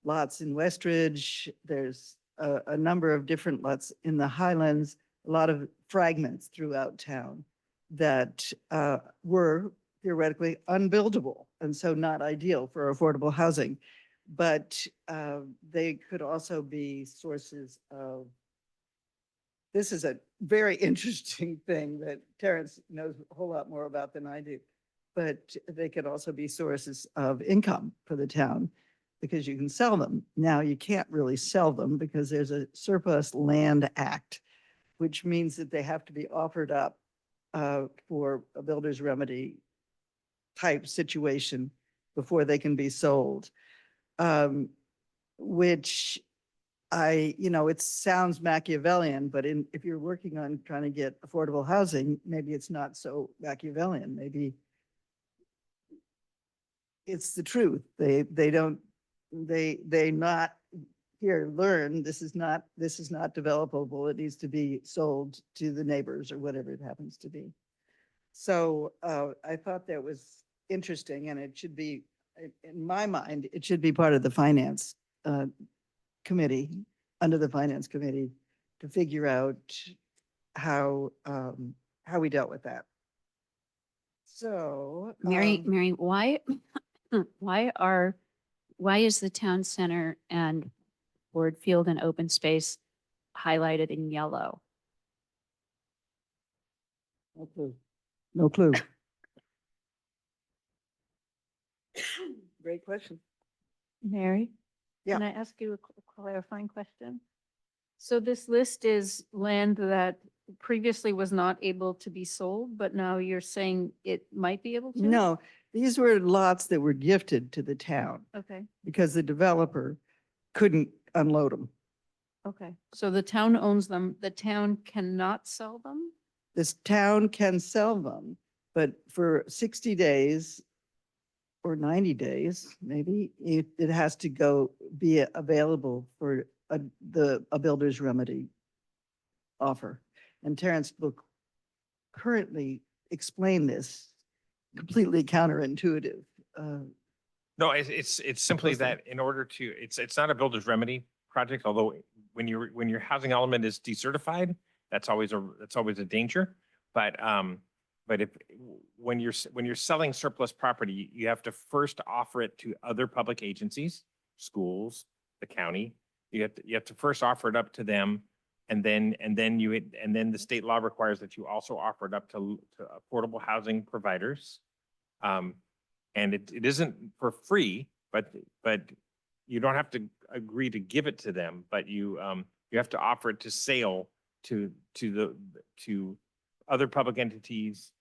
lots in Westridge. There's a number of different lots in the Highlands, a lot of fragments throughout town that were theoretically unbuildable and so not ideal for affordable housing. But they could also be sources of, this is a very interesting thing that Terrence knows a whole lot more about than I do, but they could also be sources of income for the town because you can sell them. Now you can't really sell them because there's a Surplus Land Act, which means that they have to be offered up for a builder's remedy type situation before they can be sold. Which it sounds Machiavellian, but if you're working on trying to get affordable housing, maybe it's not so Machiavellian. Maybe it's the truth. They not here learn this is not developable. It needs to be sold to the neighbors or whatever it happens to be. So I thought that was interesting, and it should be, in my mind, it should be part of the finance committee, under the finance committee, to figure out how we dealt with that. So Mary, why is the town center and Ford Field and open space highlighted in yellow? no clue. No clue. Great question. Mary? Yeah. Can I ask you a clarifying question? So this list is land that previously was not able to be sold, but now you're saying it might be able to? No, these were lots that were gifted to the town Okay, because the developer couldn't unload them. okay. So the town owns them. The town cannot sell them? This town can sell them, but for 60 days or 90 days, maybe, it has to be available for a builder's remedy offer. And Terrence will currently explain this, completely counterintuitive. No, it's simply Okay. that in order to, it's not a builder's remedy project, although when your housing element is decertified, that's always a danger. But But when you're selling surplus property, you have to first offer it to other public agencies, schools, the county. You have to first offer it up to them. And then the state law requires that you also offer it up to affordable housing providers. And it isn't for free, but you don't have to agree to give it to them, but you have to offer it to sale to other public entities.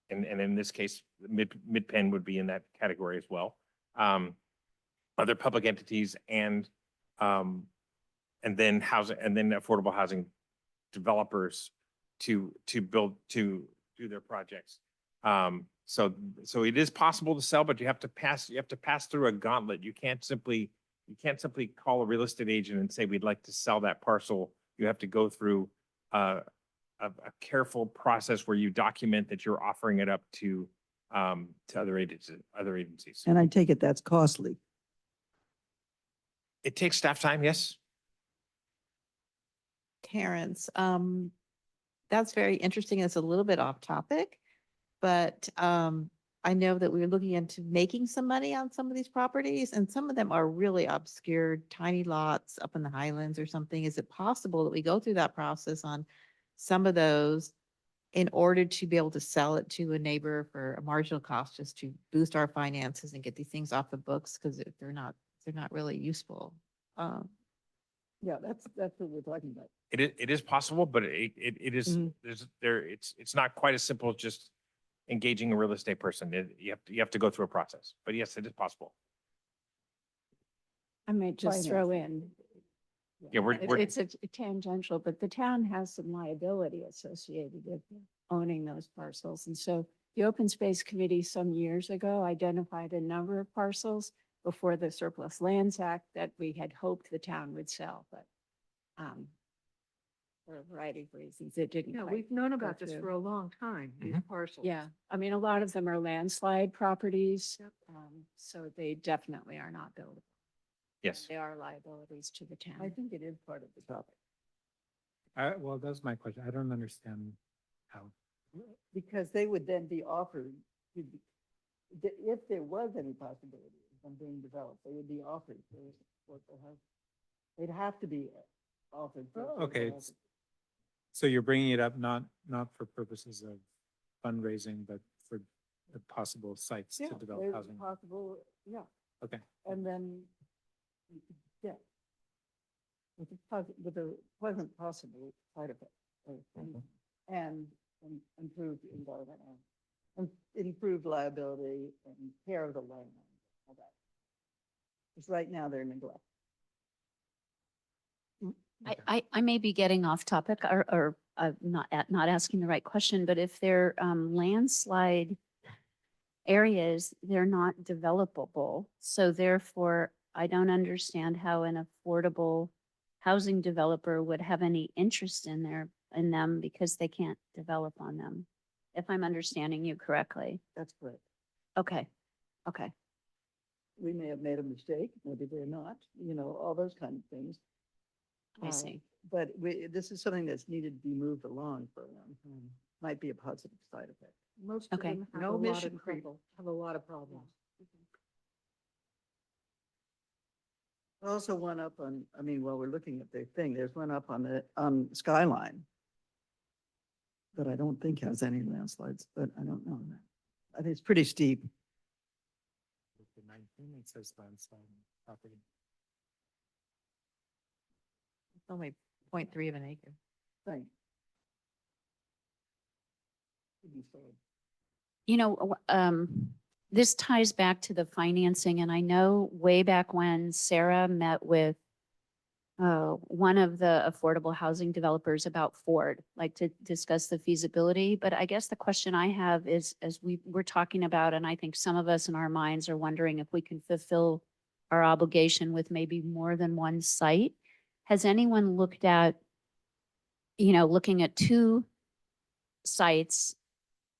And in this case, Mid-Penn would be in that category as well. Other public entities and then affordable housing developers to do their projects. So it is possible to sell, but you have to pass through a gauntlet. You can't simply call a real estate agent and say, we'd like to sell that parcel. You have to go through a careful process where you document that you're offering it up to other agencies. And I take it that's costly. It takes staff time, yes. Terrence, that's very interesting. It's a little bit off topic, but I know that we were looking into making some money on some of these properties, and some of them are really obscure, tiny lots up in the Highlands or something. Is it possible that we go through that process on some of those in order to be able to sell it to a neighbor for a marginal cost, just to boost our finances and get these things off the books? Because if they're not really useful. Yeah, that's what we're talking about. It is possible, but it is, it's not quite as simple as just engaging a real estate person. You have to go through a process, but yes, it is possible. I may just throw in. Yeah, It's a tangential, but the town has some liability associated with owning those parcels. And so the Open Space Committee some years ago identified a number of parcels before the Surplus Lands Act that we had hoped the town would sell, but for a variety of reasons, it didn't. Yeah, quite we've known go about this through. for a long time, these parcels. Yeah, I mean, a lot of them are landslide properties, Yep. so they definitely are not buildable. Yes. They are liabilities to the I town. think it is part of the topic. Well, that's my question. I don't understand how. Because they would then be offered, if there was any possibility of them being developed, they would be offered for affordable housing. They'd have to be offered. for affordable Okay, housing. So you're bringing it up not for purposes of fundraising, but for the possible sites Yeah, to develop there's housing. possible, yeah. Okay. And then, yeah. With a pleasant possible side effect. And improved environment and improved liability and care of the land. All that. Because right now they're neglected. I may be getting off topic or not asking the right question, but if they're landslide areas, they're not developable. So therefore, I don't understand how an affordable housing developer would have any interest in them because they can't develop on them. If I'm understanding you correctly. That's correct. Okay. Okay. We may have made a mistake, maybe they're not, all those kind of things. I see. But this is something that's needed to be moved along for a long time. Might be a positive side effect. Most of Okay. them have No a lot mission of creep. trouble, have a lot of problems. Also one up on, while we're looking at the thing, there's one up on Skyline. That I don't think has any landslides, but I don't know that. I think it's pretty steep. The 19, it says landslide property. It's only 0.3 of an acre. Thing. Could be sold. This ties back to the financing, and I know way back when Sarah met with one of the affordable housing developers about Ford, like to discuss the feasibility. But I guess the question I have is, as we're talking about, and I think some of us in our minds are wondering if we can fulfill our obligation with maybe more than one site. Has anyone looked at, looking at two sites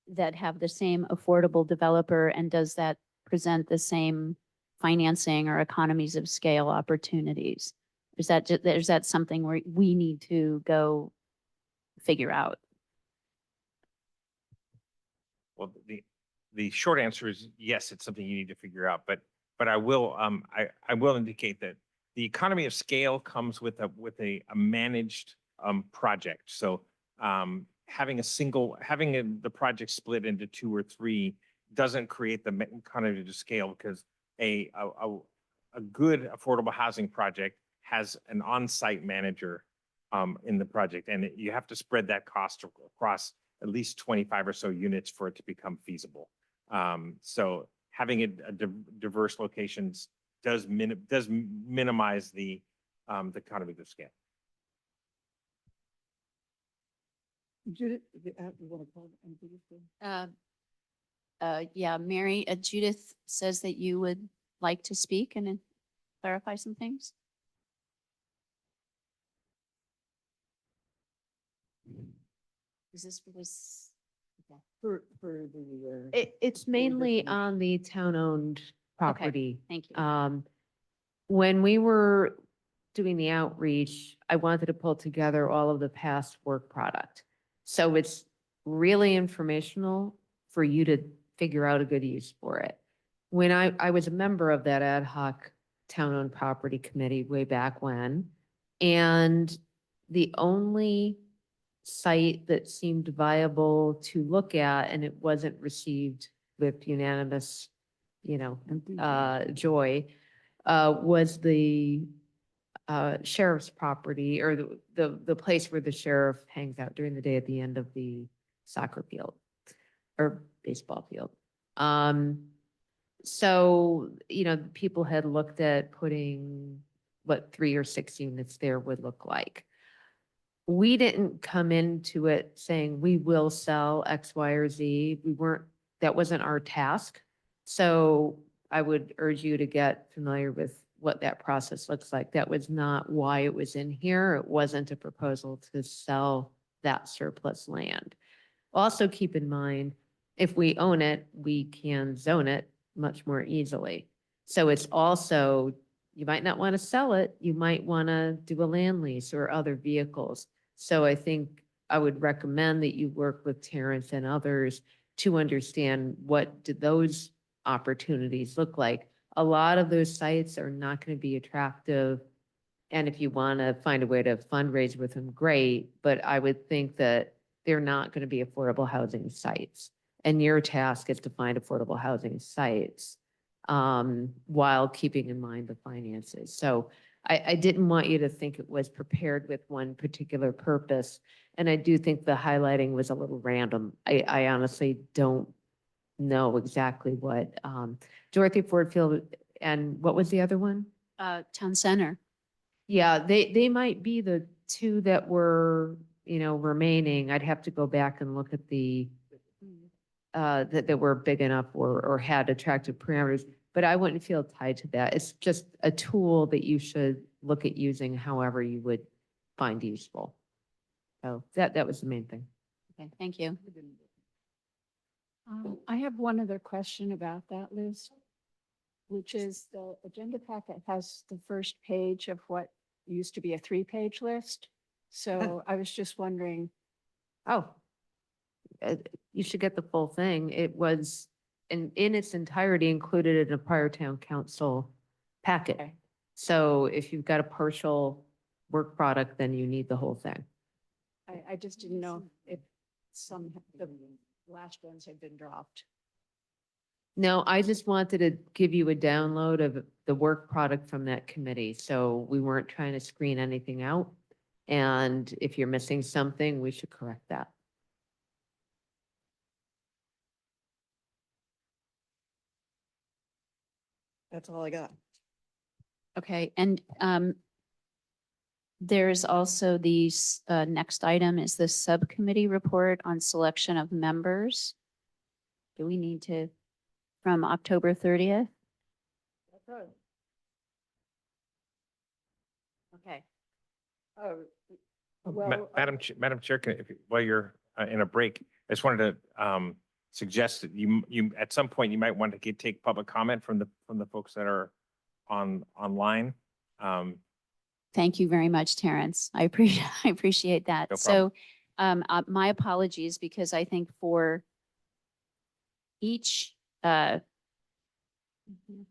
that have the same affordable developer, and does that present the same financing or economies of scale opportunities? Is that something where we need to go figure out? Well, the short answer is yes, it's something you need to figure out, but I will indicate that the economy of scale comes with a managed project. So having the project split into 2 or 3 doesn't create the economy of scale, because a good affordable housing project has an on-site manager in the project, and you have to spread that cost across at least 25 or so units for it to become feasible. So having diverse locations does minimize the economies of scale. Judith, you want to call it? Yeah, Mary, Judith says that you would like to speak and then clarify some things. Is this for this? Okay. For the. It's mainly on the town-owned property. Thank you. When we were doing the outreach, I wanted to pull together all of the past work product. So it's really informational for you to figure out a good use for it. When I was a member of that ad hoc town-owned property committee way back when, and the only site that seemed viable to look at, and it wasn't received with unanimous, joy, was the sheriff's property, or the place where the sheriff hangs out during the day at the end of the soccer field or baseball field. So, people had looked at putting what 3 or 6 units there would look like. We didn't come into it saying we will sell X, Y, or Z. That wasn't our task. So I would urge you to get familiar with what that process looks like. That was not why it was in here. It wasn't a proposal to sell that surplus land. Also keep in mind, if we own it, we can zone it much more easily. So it's also, you might not want to sell it. You might want to do a land lease or other vehicles. So I think I would recommend that you work with Terrence and others to understand what do those opportunities look like. A lot of those sites are not going to be attractive. And if you want to find a way to fundraise with them, great. But I would think that they're not going to be affordable housing sites. And your task is to find affordable housing sites while keeping in mind the finances. So I didn't want you to think it was prepared with one particular purpose. And I do think the highlighting was a little random. I honestly don't know exactly what Dorothy Ford Field, and what was the other one? Town center. Yeah, they might be the 2 that were, remaining. I'd have to go back and look at the that were big enough or had attractive parameters, but I wouldn't feel tied to that. It's just a tool that you should look at using however you would find useful. So that was the main thing. Okay, thank you. I have one other question about that, Liz, which is the agenda packet has the first page of what used to be a 3-page list. So I was just wondering, Oh, you should get the full thing. It was in its entirety included in a prior town council packet. Okay. So if you've got a partial work product, then you need the whole thing. I just didn't know if some, the last ones had been dropped. No, I just wanted to give you a download of the work product from that committee. So we weren't trying to screen anything out. And if you're missing something, we should correct that. That's all I got. Okay, and there's also the next item is the subcommittee report on selection of members. Do we need to, from October 30th? Okay. Oh, Madam Chair, while you're in a break, I just wanted to suggest that you at some point you might want to take public comment from the folks that are online. Thank you very much, Terrence. I appreciate that. No So my apologies, because I think for each,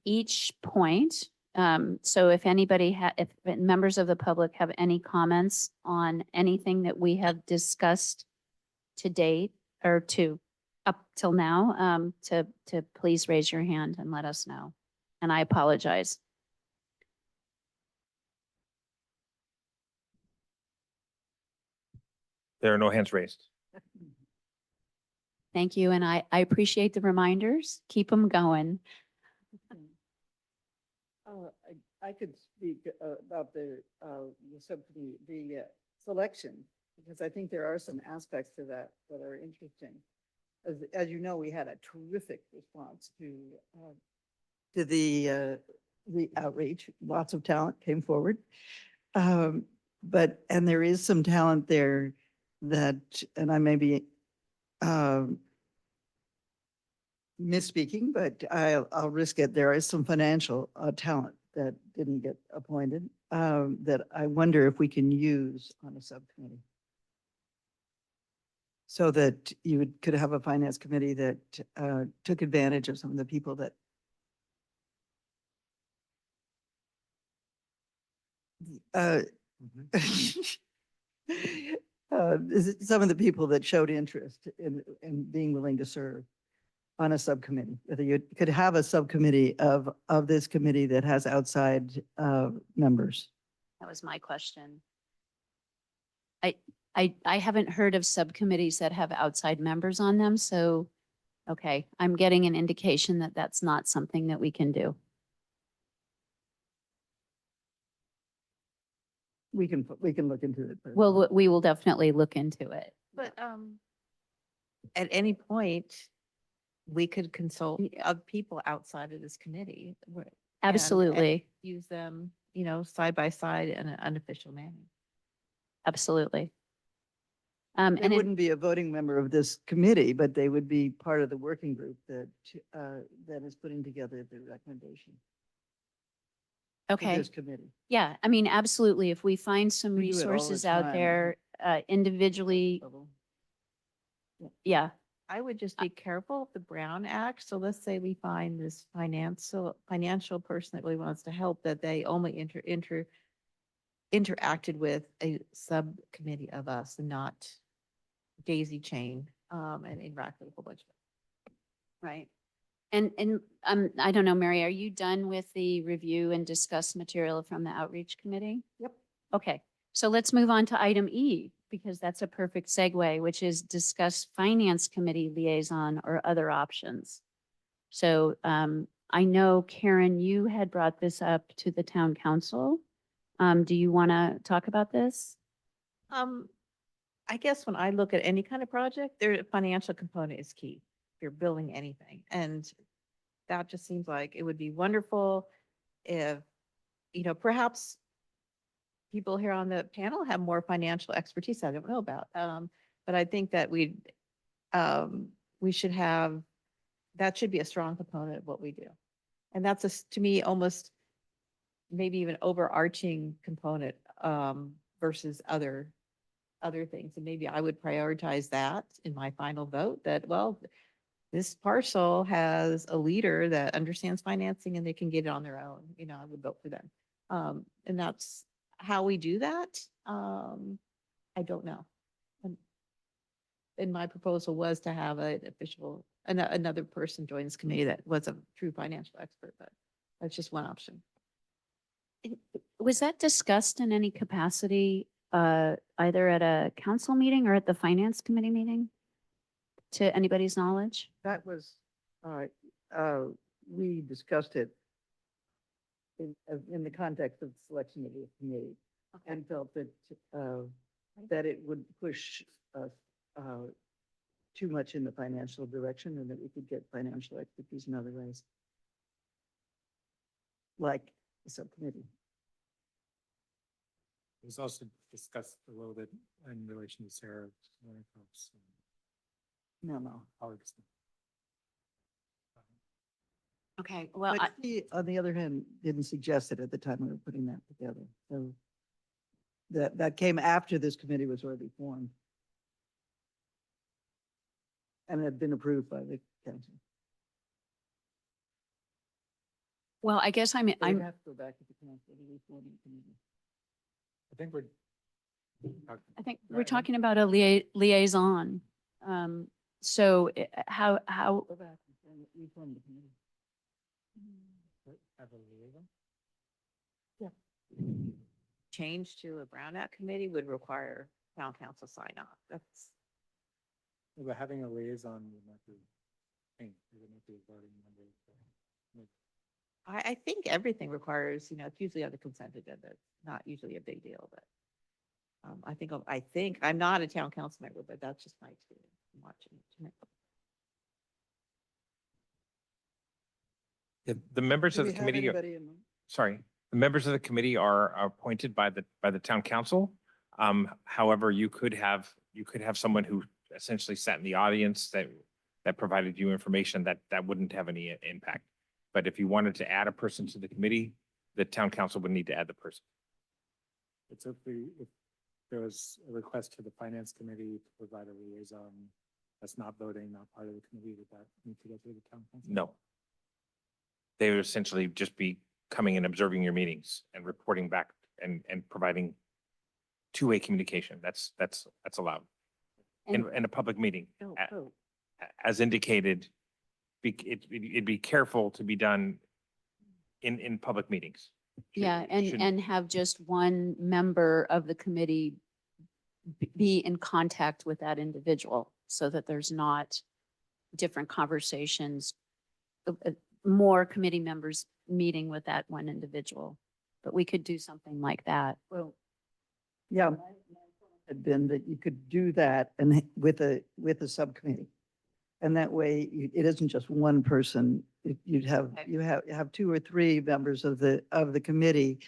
each point. So if anybody if members of the public have any comments on anything that we have discussed to date or up till now, to please raise your hand and let us know. And I apologize. There are no hands raised. Thank you. And I appreciate the reminders. Keep them going. I could speak about the subcommittee, the selection, because I think there are some aspects to that that are interesting. As you know, we had a terrific response to the outreach. Lots of talent came forward. And there is some talent there that, and I may be misspeaking, but I'll risk it. There is some financial talent that didn't get appointed that I wonder if we can use on a subcommittee. So that you could have a finance committee that took advantage of some of the people that some of the people that showed interest in being willing to serve on a subcommittee, whether you could have a subcommittee of this committee that has outside members. That was my question. I haven't heard of subcommittees that have outside members on them, so, okay, I'm getting an indication that that's not something that we can do. We can look into it. Well, we will definitely look into it. But at any point, we could consult other people outside of this committee. and Absolutely, Use them, side by side in an unofficial manner. absolutely. They And it- wouldn't be a voting member of this committee, but they would be part of the working group that is putting together the recommendation. For okay, this committee. yeah, I mean, absolutely. If we find some We do it all the resources out time. there individually, yeah, I would just be careful of the Brown Act. So let's say we find this financial person that really wants to help, that they only interacted with a subcommittee of us and not daisy chain and interact with a whole bunch of. right. And I don't know, Mary, are you done with the review and discuss material from the outreach committee? Yep. Okay, so let's move on to item E, because that's a perfect segue, which is discuss finance committee liaison or other options. So I know, Karen, you had brought this up to the town council. Do you want to talk about this? I guess when I look at any kind of project, their financial component is key. If you're building anything, and that just seems like it would be wonderful if, perhaps people here on the panel have more financial expertise I don't know about. But I think that we should have, that should be a strong component of what we do. And that's to me, almost maybe even overarching component versus other things. And maybe I would prioritize that in my final vote, that, well, this parcel has a leader that understands financing and they can get it on their own. I would vote for them. And that's how we do that. I don't know. And my proposal was to have an official, another person join this committee that was a true financial expert, but that's just one option. Was that discussed in any capacity, either at a council meeting or at the finance committee meeting? To anybody's knowledge? That was, we discussed it in the context of the selection of the committee and felt that, that it would push us too much in the financial direction and that we could get financial expertise in other ways. Like the subcommittee. It was also discussed a little bit in relation to Sarah. No. Colleagues. Okay, well, But he, on the other hand, didn't suggest it at the time we were putting that together. So that came after this committee was already formed. And had been approved by the council. Well, I guess I'm, We'd I'm, have to go back to the council to reform the committee. I think we're. I think we're Right, talking about a liaison. So how, Go back and reform the committee. Have a liaison? Change to a Brown Act committee would require town council sign off. That's, No, but having a liaison would not be, it would not be a voting member. I think everything requires, it's usually on the consent agenda. It's not usually a big deal, but I think, I'm not a town council member, but that's just my experience from watching it tonight. The members Do of we the have committee, anybody in mind? sorry, the members of the committee are appointed by the town council. However, you could have someone who essentially sat in the audience that provided you information that wouldn't have any impact. But if you wanted to add a person to the committee, the town council would need to add the person. It's if there was a request to the finance committee to provide a liaison that's not voting, not part of the committee, would that need to go through the town council? No. They would essentially just be coming and observing your meetings and reporting back and providing two-way communication. That's allowed in a public meeting. No A- vote. As indicated, it'd be careful to be done in public meetings. yeah, Shouldn't- and have just one member of the committee be in contact with that individual so that there's not different conversations, more committee members meeting with that one individual. But we could do something like that. Well, yeah, my thought had been that you could do that and with a subcommittee. And that way it isn't just one person. You'd have, Okay. you have two or three members of the committee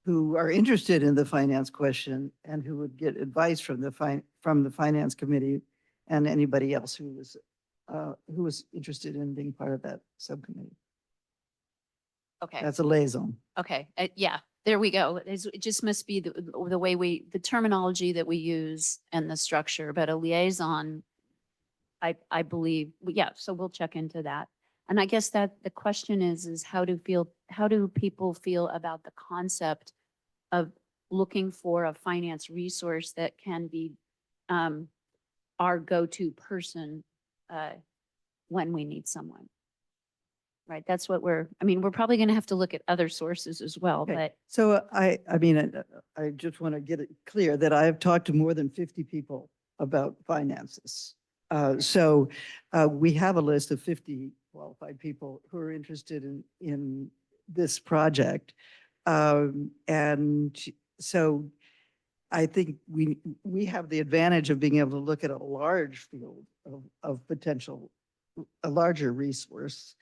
who are interested in the finance question and who would get advice from the finance committee and anybody else who was interested in being part of that subcommittee. Okay. That's a liaison. Okay, yeah, there we go. It just must be the way the terminology that we use and the structure, but a liaison, I believe, yeah, so we'll check into that. And I guess that the question is how do people feel about the concept of looking for a finance resource that can be our go-to person when we need someone? Right, that's what we're probably going to have to look at other sources as well, Okay. but So I just want to get it clear that I have talked to more than 50 people about finances. So we have a list of 50 qualified people who are interested in this project. And so I think we have the advantage of being able to look at a large field of potential, a larger resource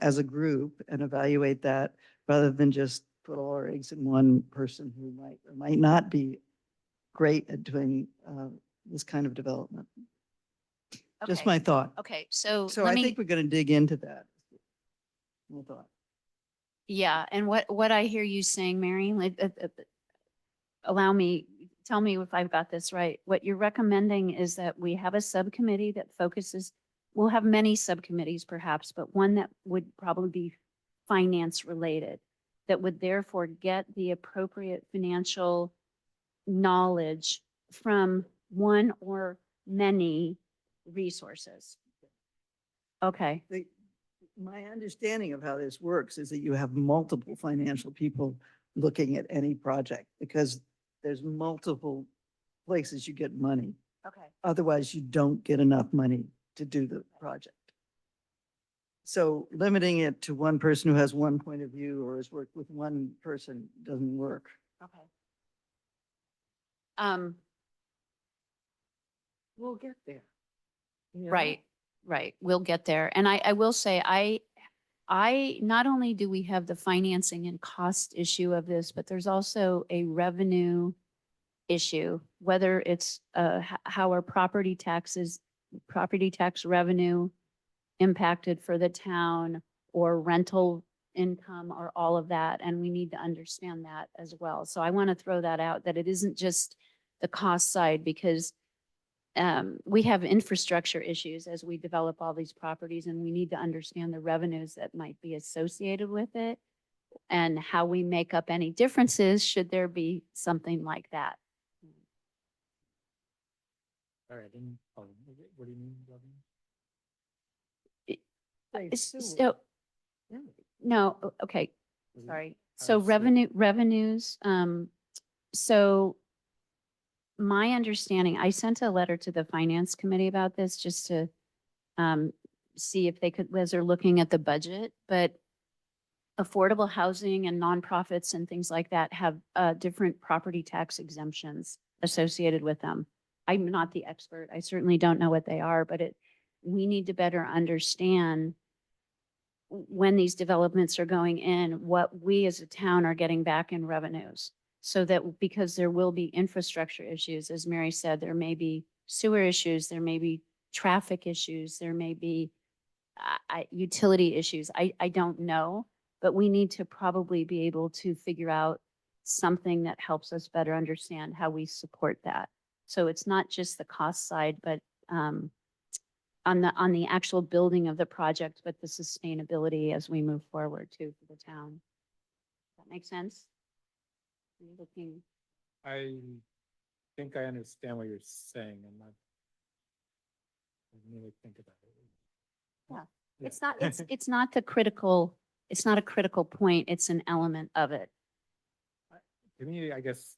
as a group and evaluate that rather than just put all our eggs in one person who might or might not be great at doing this kind of development. Just okay, my thought. okay, so So let I me, think we're going to dig into that. My thought. yeah, and what I hear you saying, Mary, tell me if I've got this right. What you're recommending is that we have a subcommittee that focuses, we'll have many subcommittees perhaps, but one that would probably be finance related, that would therefore get the appropriate financial knowledge from one or many resources. Okay, My understanding of how this works is that you have multiple financial people looking at any project because there's multiple places you get money. okay. Otherwise, you don't get enough money to do the project. So limiting it to one person who has one point of view or has worked with one person doesn't work. Okay. We'll get there. you know? Right, right. We'll get there. And I will say, not only do we have the financing and cost issue of this, but there's also a revenue issue, whether it's how are property tax revenue impacted for the town or rental income or all of that. And we need to understand that as well. So I want to throw that out, that it isn't just the cost side, because we have infrastructure issues as we develop all these properties, and we need to understand the revenues that might be associated with it and how we make up any differences should there be something like that. Sorry, I didn't, what do you mean? Robin? So, no, okay, What do you- sorry. how So does it- revenues, so my understanding, I sent a letter to the finance committee about this just to see if they could, as they're looking at the budget, but affordable housing and nonprofits and things like that have different property tax exemptions associated with them. I'm not the expert. I certainly don't know what they are, but we need to better understand when these developments are going in, what we as a town are getting back in revenues. So that, because there will be infrastructure issues, as Mary said, there may be sewer issues, there may be traffic issues, there may be utility issues. I don't know, but we need to probably be able to figure out something that helps us better understand how we support that. So it's not just the cost side, but on the actual building of the project, but the sustainability as we move forward too for the town. That makes sense? Are you looking? I think I understand what you're saying. I'm not. I really think about it. Yeah. Yeah. It's not the critical, it's not a critical point. It's an element of it. To me, I guess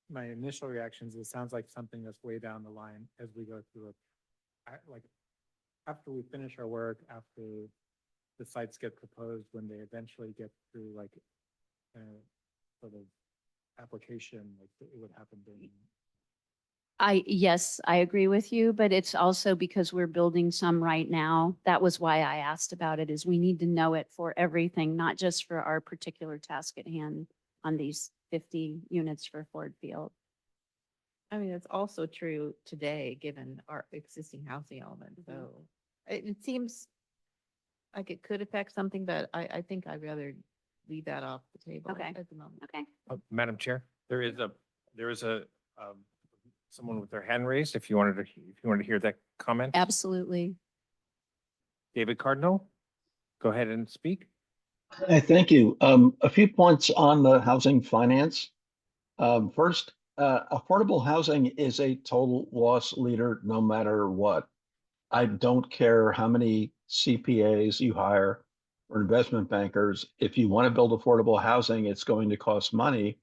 my initial reactions, it sounds like something that's way down the line as we go through it. Like, after we finish our work, after the sites get proposed, when they eventually get through like, sort of application, like it would happen during. Yes, I agree with you, but it's also because we're building some right now. That was why I asked about it, is we need to know it for everything, not just for our particular task at hand on these 50 units for Ford Field. I mean, it's also true today, given our existing housing element, so it seems like it could affect something, but I think I'd rather leave that off the table Okay. at the moment. Okay. Madam Chair, there is someone with their hand raised. If you wanted to hear that comment. Absolutely. David Cardinal, go ahead and speak. Hi, thank you. A few points on the housing finance. First, affordable housing is a total loss leader no matter what. I don't care how many CPAs you hire or investment bankers. If you want to build affordable housing, it's going to cost money,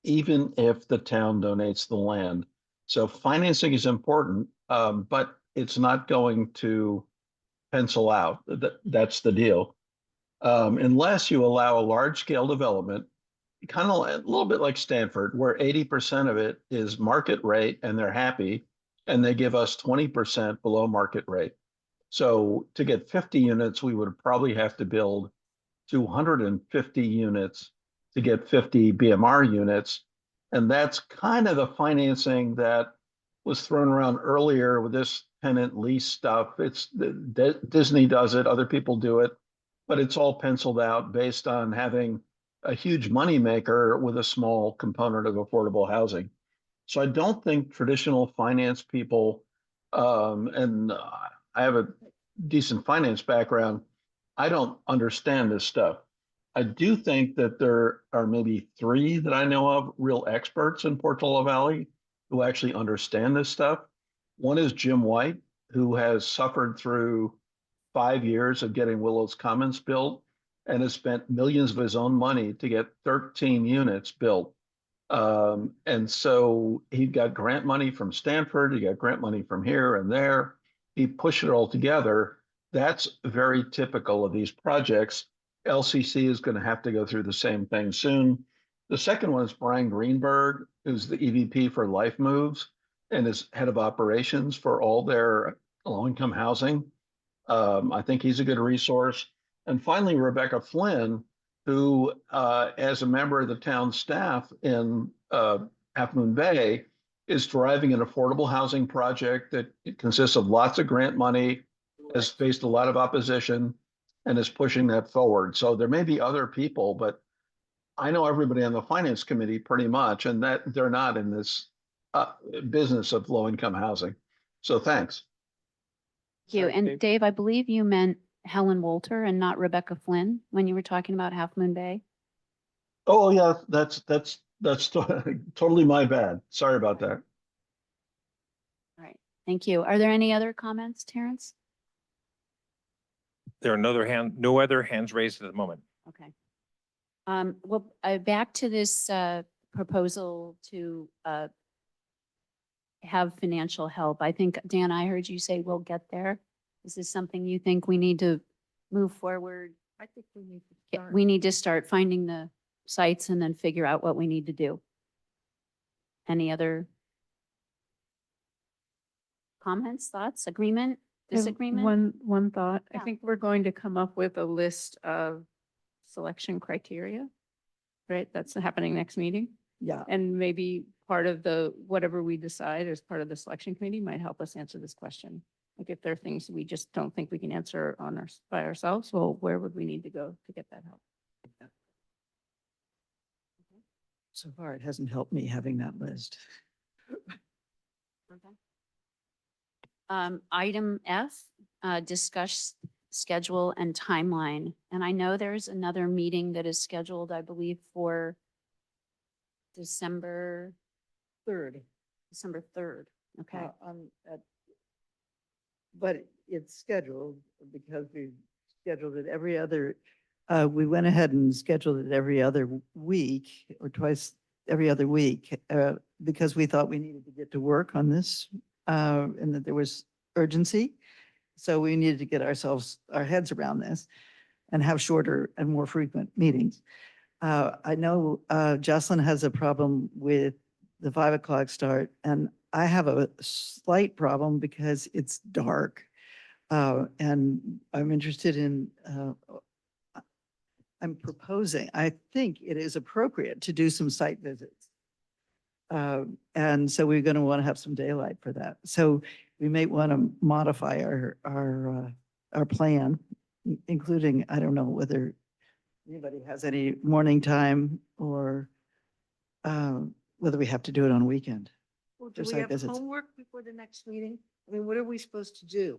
even if the town donates the land. So financing is important, but it's not going to pencil out. That's the deal. Unless you allow a large scale development, kind of a little bit like Stanford, where 80% of it is market rate and they're happy, and they give us 20% below market rate. So to get 50 units, we would probably have to build 250 units to get 50 BMR units. And that's kind of the financing that was thrown around earlier with this tenant lease stuff. It's Disney does it, other people do it, but it's all penciled out based on having a huge moneymaker with a small component of affordable housing. So I don't think traditional finance people, and I have a decent finance background, I don't understand this stuff. I do think that there are maybe 3 that I know of real experts in Portola Valley who actually understand this stuff. One is Jim White, who has suffered through 5 years of getting Willows Commons built and has spent millions of his own money to get 13 units built. And so he got grant money from Stanford, he got grant money from here and there. He pushed it all together. That's very typical of these projects. LCC is going to have to go through the same thing soon. The second one is Brian Greenberg, who's the EVP for Life Moves and is head of operations for all their low-income housing. I think he's a good resource. And finally, Rebecca Flynn, who, as a member of the town staff in Half Moon Bay, is driving an affordable housing project that consists of lots of grant money, has faced a lot of opposition, and is pushing that forward. So there may be other people, but I know everybody on the finance committee pretty much, and that they're not in this business of low-income housing. So thanks. Thank you. Sorry, And Dave? Dave, I believe you meant Helen Walter and not Rebecca Flynn when you were talking about Half Moon Bay. Oh, yeah, that's totally my bad. Sorry about that. All right. Thank you. Are there any other comments, Terrence? There are no other hands raised at the moment. Okay. Well, back to this proposal to have financial help. I think, Dan, I heard you say we'll get there. Is this something you think we need to move forward? I think we need to Yeah, start. we need to start finding the sites and then figure out what we need to do. Any other comments, thoughts, agreement, I have disagreement? One thought. I Yeah. think we're going to come up with a list of selection criteria, right? That's happening next meeting. Yeah. And maybe part of whatever we decide as part of the selection committee might help us answer this question. Like if there are things we just don't think we can answer by ourselves, well, where would we need to go to get that help? So far, it hasn't helped me having that list. Okay. Item F, discuss schedule and timeline. And I know there's another meeting that is scheduled, I believe, for December 3rd. 3rd. Okay. But it's scheduled because we scheduled it every other, we went ahead and scheduled it every other week or twice every other week because we thought we needed to get to work on this and that there was urgency. So we needed to get our heads around this and have shorter and more frequent meetings. I know Jocelyn has a problem with the 5 o'clock start, and I have a slight problem because it's dark. And I'm interested in, I'm proposing, I think it is appropriate to do some site visits. And so we're going to want to have some daylight for that. So we may want to modify our plan, including, I don't know whether anybody has any morning time or whether we have to do it on a weekend. Well, do Just we like have visits. homework before the next meeting? I mean, what are we supposed to do?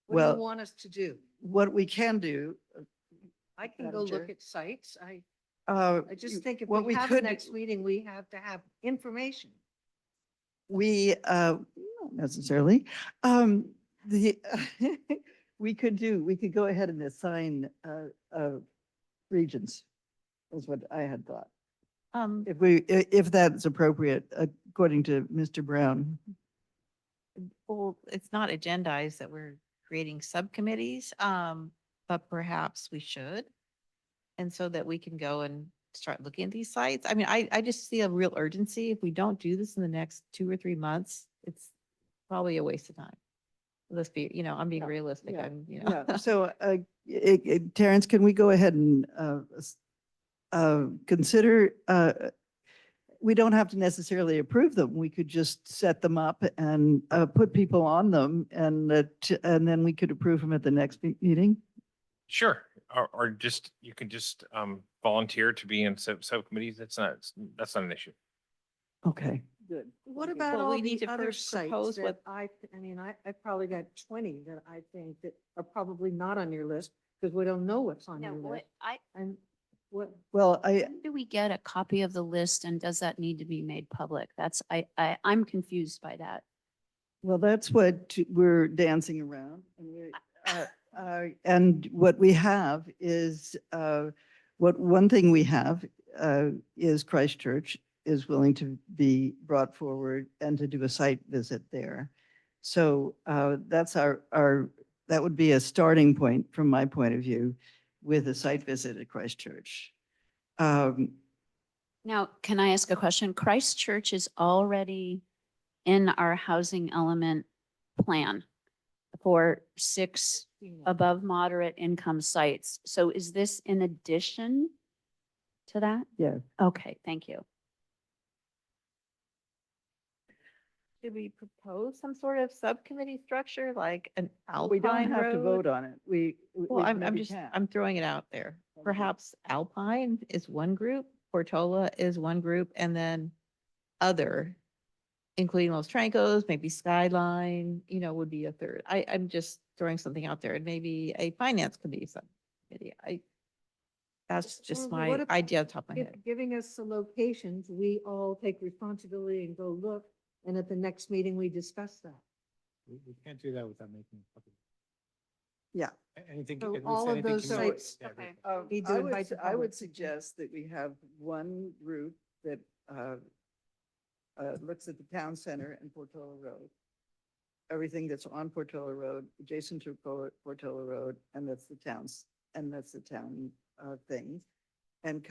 What do Well- you want us to do? What we can do. I can Madam go look Chair. at sites. I I just think if what we we have a could- next meeting, we have to have information. We, not necessarily, the, we could go ahead and assign, regions, is what I had thought. If that's appropriate, according to Mr. Brown. Well, it's not agendized that we're creating subcommittees, but perhaps we should. And so that we can go and start looking at these sites. I mean, I just see a real urgency. If we don't do this in the next 2 or 3 months, it's probably a waste of time. Let's be, I'm being realistic. yeah, I'm, Yeah, so Terrence, can we go ahead and consider, we don't have to necessarily approve them. We could just set them up and put people on them and then we could approve them at the next meeting. Sure. Or just, you can just volunteer to be in subcommittees. That's not an issue. Okay, good. What Okay. about Well, all we need the to other first sites propose that what- I mean, I probably got 20 that I think that are probably not on your list because we don't know what's on No, your list. And what, Well, when do we get a copy of the list and does that need to be made public? I'm confused by that. well, that's what we're dancing around. And what we have is, one thing we have is Christchurch is willing to be brought forward and to do a site visit there. So that's that would be a starting point from my point of view with a site visit at Christchurch. Now, can I ask a question? Christchurch is already in our housing element plan for 6 above moderate income sites. So is this in addition to that? Yeah. Okay, thank you. Should we propose some sort of subcommittee structure, like an We don't Alpine have to vote Road? on it. Well, I'm throwing it out there. Perhaps Alpine is one group, Portola is one group, and then other including Los Trancos, maybe Skyline, would be a third. I'm just throwing something out there and maybe a finance committee subcommittee. That's just Well, what my if- idea on top of my head. Giving us the locations, we all take responsibility and go look, and at the next meeting, we discuss that. We can't do that without making it public. Yeah. Anything. So at least all of anything those can be- sites- yeah, Okay. Need to invite the I would public. suggest that we have one route that looks at the town center and Portola Road. Everything that's on Portola Road, adjacent to Portola Road, and that's the towns, and that's the town things. And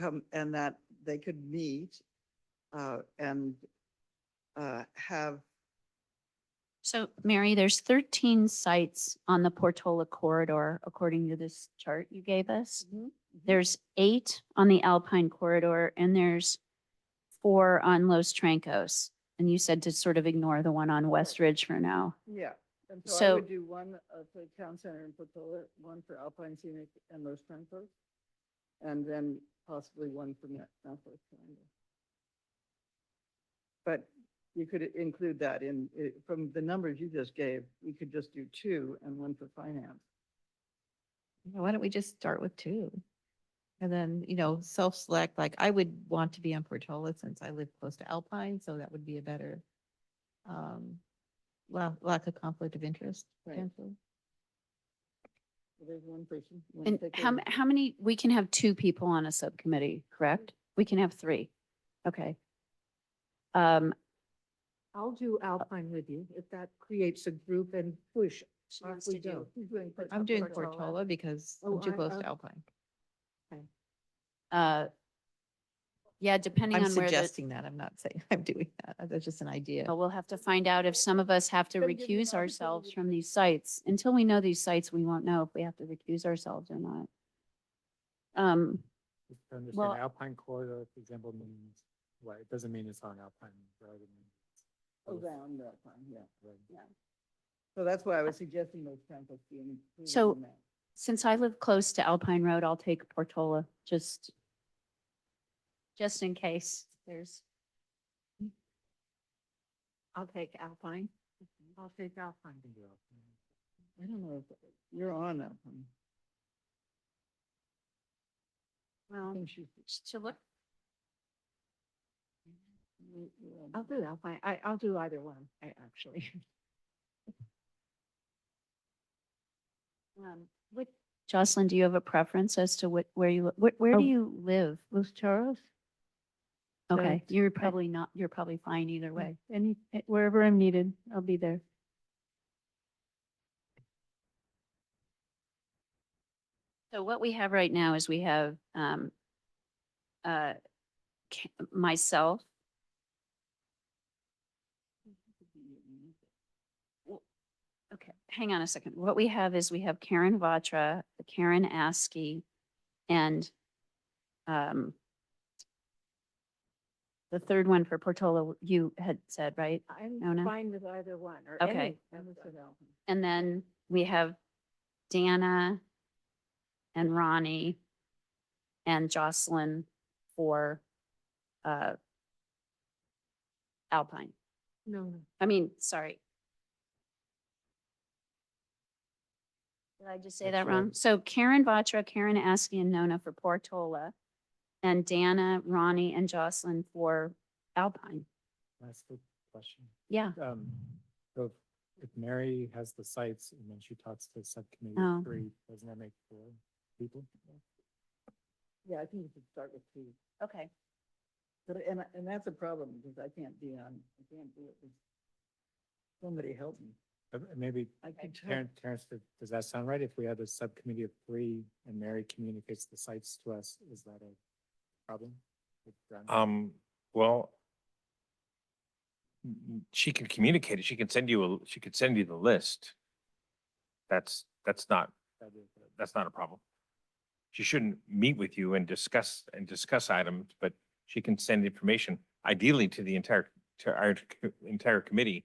that they could meet and have, So Mary, there's 13 sites on the Portola corridor, according to this chart you gave us. There's 8 on the Alpine corridor and there's 4 on Los Trancos. And you said to sort of ignore the one on West Ridge for now. yeah. And so I So- would do one for town center and Portola, one for Alpine Scenic and Los Trancos, and then possibly one for Northwest Triangle. But you could include that from the numbers you just gave, we could just do 2 and one for finance. Why don't we just start with 2? And then, self-select, like I would want to be on Portola since I live close to Alpine, so that would be a better lack of conflict of interest Right. potentially. So there's one person. You wanna And take how, over? how many, we can have 2 people on a subcommittee, correct? We can have 3. Okay. I'll do Alpine with you, if that creates a group and push. She off wants we to do. go. Who's doing I'm doing Portola? Portola because Oh, I'm too close I- to Alpine. Yeah, depending I'm on where the, suggesting that. I'm not saying I'm doing that. That's just an idea. well, we'll have to find out if some of us have to Gotta give you an recuse ourselves opportunity. from these sites. Until we know these sites, we won't know if we have to recuse ourselves or not. Just to understand, Well- Alpine corridor, for example, means, what, it doesn't mean it's on Alpine Road. it means it's both, Around Alpine, yeah. right? So that's why I was suggesting those Trancos be included So- in that. Since I live close to Alpine Road, I'll take Portola, just in case there's, I'll take Alpine. I'll take Alpine. You can do Alpine. I don't know if you're on Alpine. I Well, think she's- to look. you're on. I'll do Alpine. I'll do either one, actually. What, Jocelyn, do you have a preference as to where you, where Oh. do you live? Los Charros? Okay, you're probably not, you're probably fine either way. Wherever I'm needed, I'll be there. So what we have right now is we have, myself. Okay, hang on a second. What we have is we have Karen Vatra, Karen Askey, and, the third one for Portola, you had said, right? No, I'm no. fine with either one or Okay. any. I would say Alpine. And then we have Dana and Ronnie and Jocelyn for Alpine. No, I mean, sorry. Did I just say That's that wrong? right. So Karen Vatra, Karen Askey, and Nona for Portola, and Dana, Ronnie, and Jocelyn for Alpine. That's the question. Yeah. So if Mary has the sites and then she talks to the subcommittee Oh. of 3, doesn't that make 4 people? Yeah, I think you should start with 2. Okay. But, and that's a problem because I can't do it. Somebody help me. Maybe I could tell. Terrence, does that sound right? If we had a subcommittee of 3 and Mary communicates the sites to us, is that a problem? with Brown? Well, she can communicate it. She can send you she could send you the list. That's not That'd be okay. that's not a problem. She shouldn't meet with you and discuss items, but she can send information ideally to our entire committee.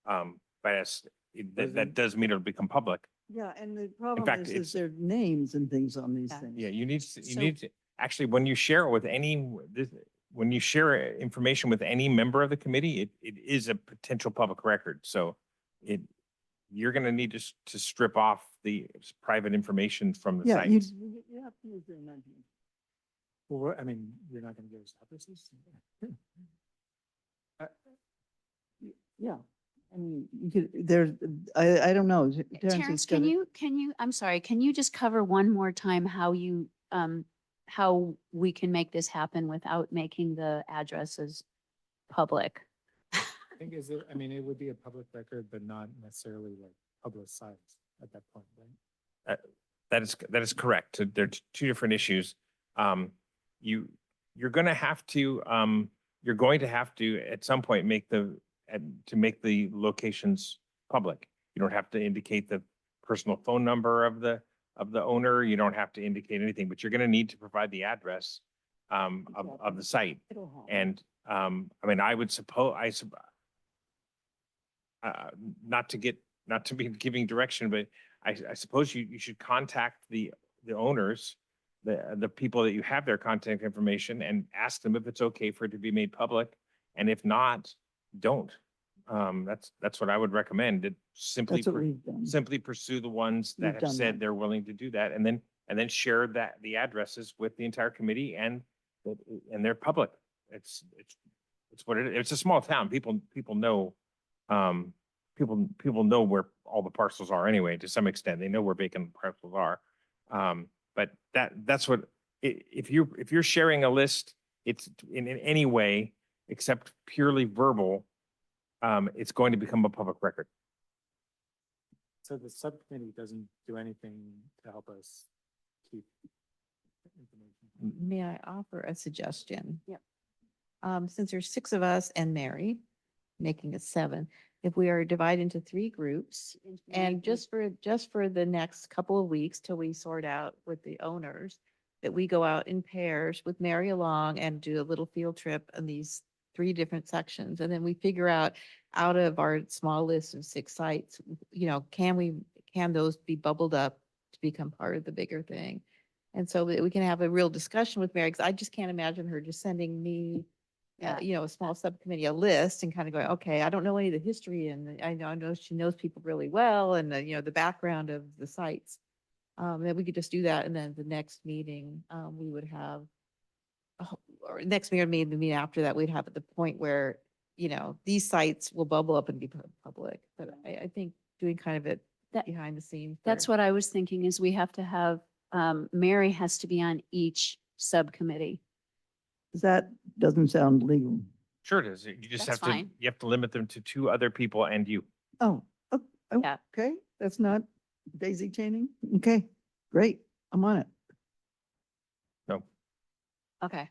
But that does mean it'll become public. Yeah, and the problem fact, is it's- there are names and things on these Yeah. things. Yeah, you So- need to, actually, when you share it with when you share information with any member of the committee, it is a potential public record. So you're going to need to strip off the private information from the Yeah, you sites. you have to use your imagination. Well, what- I mean, you're not gonna give us addresses? Yeah, I mean, you could, there's, I don't know. Terrence, can you, I'm sorry, can you just cover one more time how we can make this happen without making the addresses public? I think I mean, it would be a public record, but not necessarily like publicized at that point, right? That is correct. So they're two different issues. You're going to have to at some point make the locations public. You don't have to indicate the personal phone number of the owner. You don't have to indicate anything, but you're going to need to provide the address of the site. It'll help. And I mean, I would suppose not to be giving direction, but I suppose you should contact the owners, the people that you have their contact information, and ask them if it's okay for it to be made public. And if not, don't. That's what I would recommend. Simply That's what we've done. simply pursue the ones We've that have done said that. they're willing to do that, and then share the addresses with the entire committee, and they're public. It's what it is. It's a small town. People know, people know where all the parcels are anyway, to some extent. They know where vacant parcels are. But that's what, if you're sharing a list, it's in any way except purely verbal, it's going to become a public record. So the subcommittee doesn't do anything to help us keep information. May I offer a suggestion? Yep. Since there's 6 of us and Mary, making it 7, if we are divided into 3 groups, and just for the next couple of weeks till we sort out with the owners, that we go out in pairs with Mary along and do a little field trip on these 3 different sections. And then we figure out of our small list of 6 sites, can those be bubbled up to become part of the bigger thing? And so that we can have a real discussion with Mary, because I just can't imagine her just sending me a small subcommittee, a list, and kind of going, okay, I don't know any of the history, and I know she knows people really well, and the background of the sites. That we could just do that, and then the next meeting, we would have, or next meeting, maybe the meeting after that, we'd have at the point where, these sites will bubble up and be public. But I think doing kind of it That- behind the scenes. That's what I was thinking, is we have to have, Mary has to be on each subcommittee. That doesn't sound legal. Sure it is. You just That's have to, fine. you have to limit them to 2 other people and you. Oh, Yeah. okay, that's not daisy chaining? Okay, great, I'm on it. No. Okay.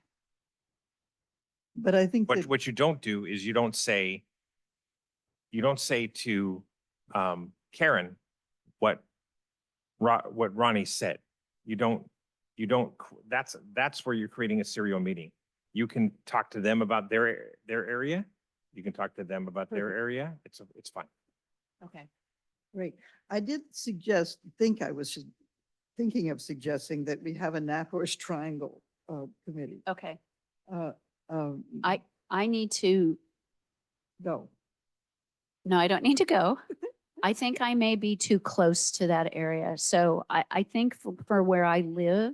But I think that, What you don't do is you don't say to Karen what Ronnie said. You don't, that's where you're creating a serial meeting. You can talk to them about their area. You can talk to them about their Perfect. area. It's fine. Okay. great. I did I was thinking of suggesting that we have a Nahor's Triangle committee. Okay. Um, I need to, Go. no, I don't need to go. I think I may be too close to that area. So I think for where I live,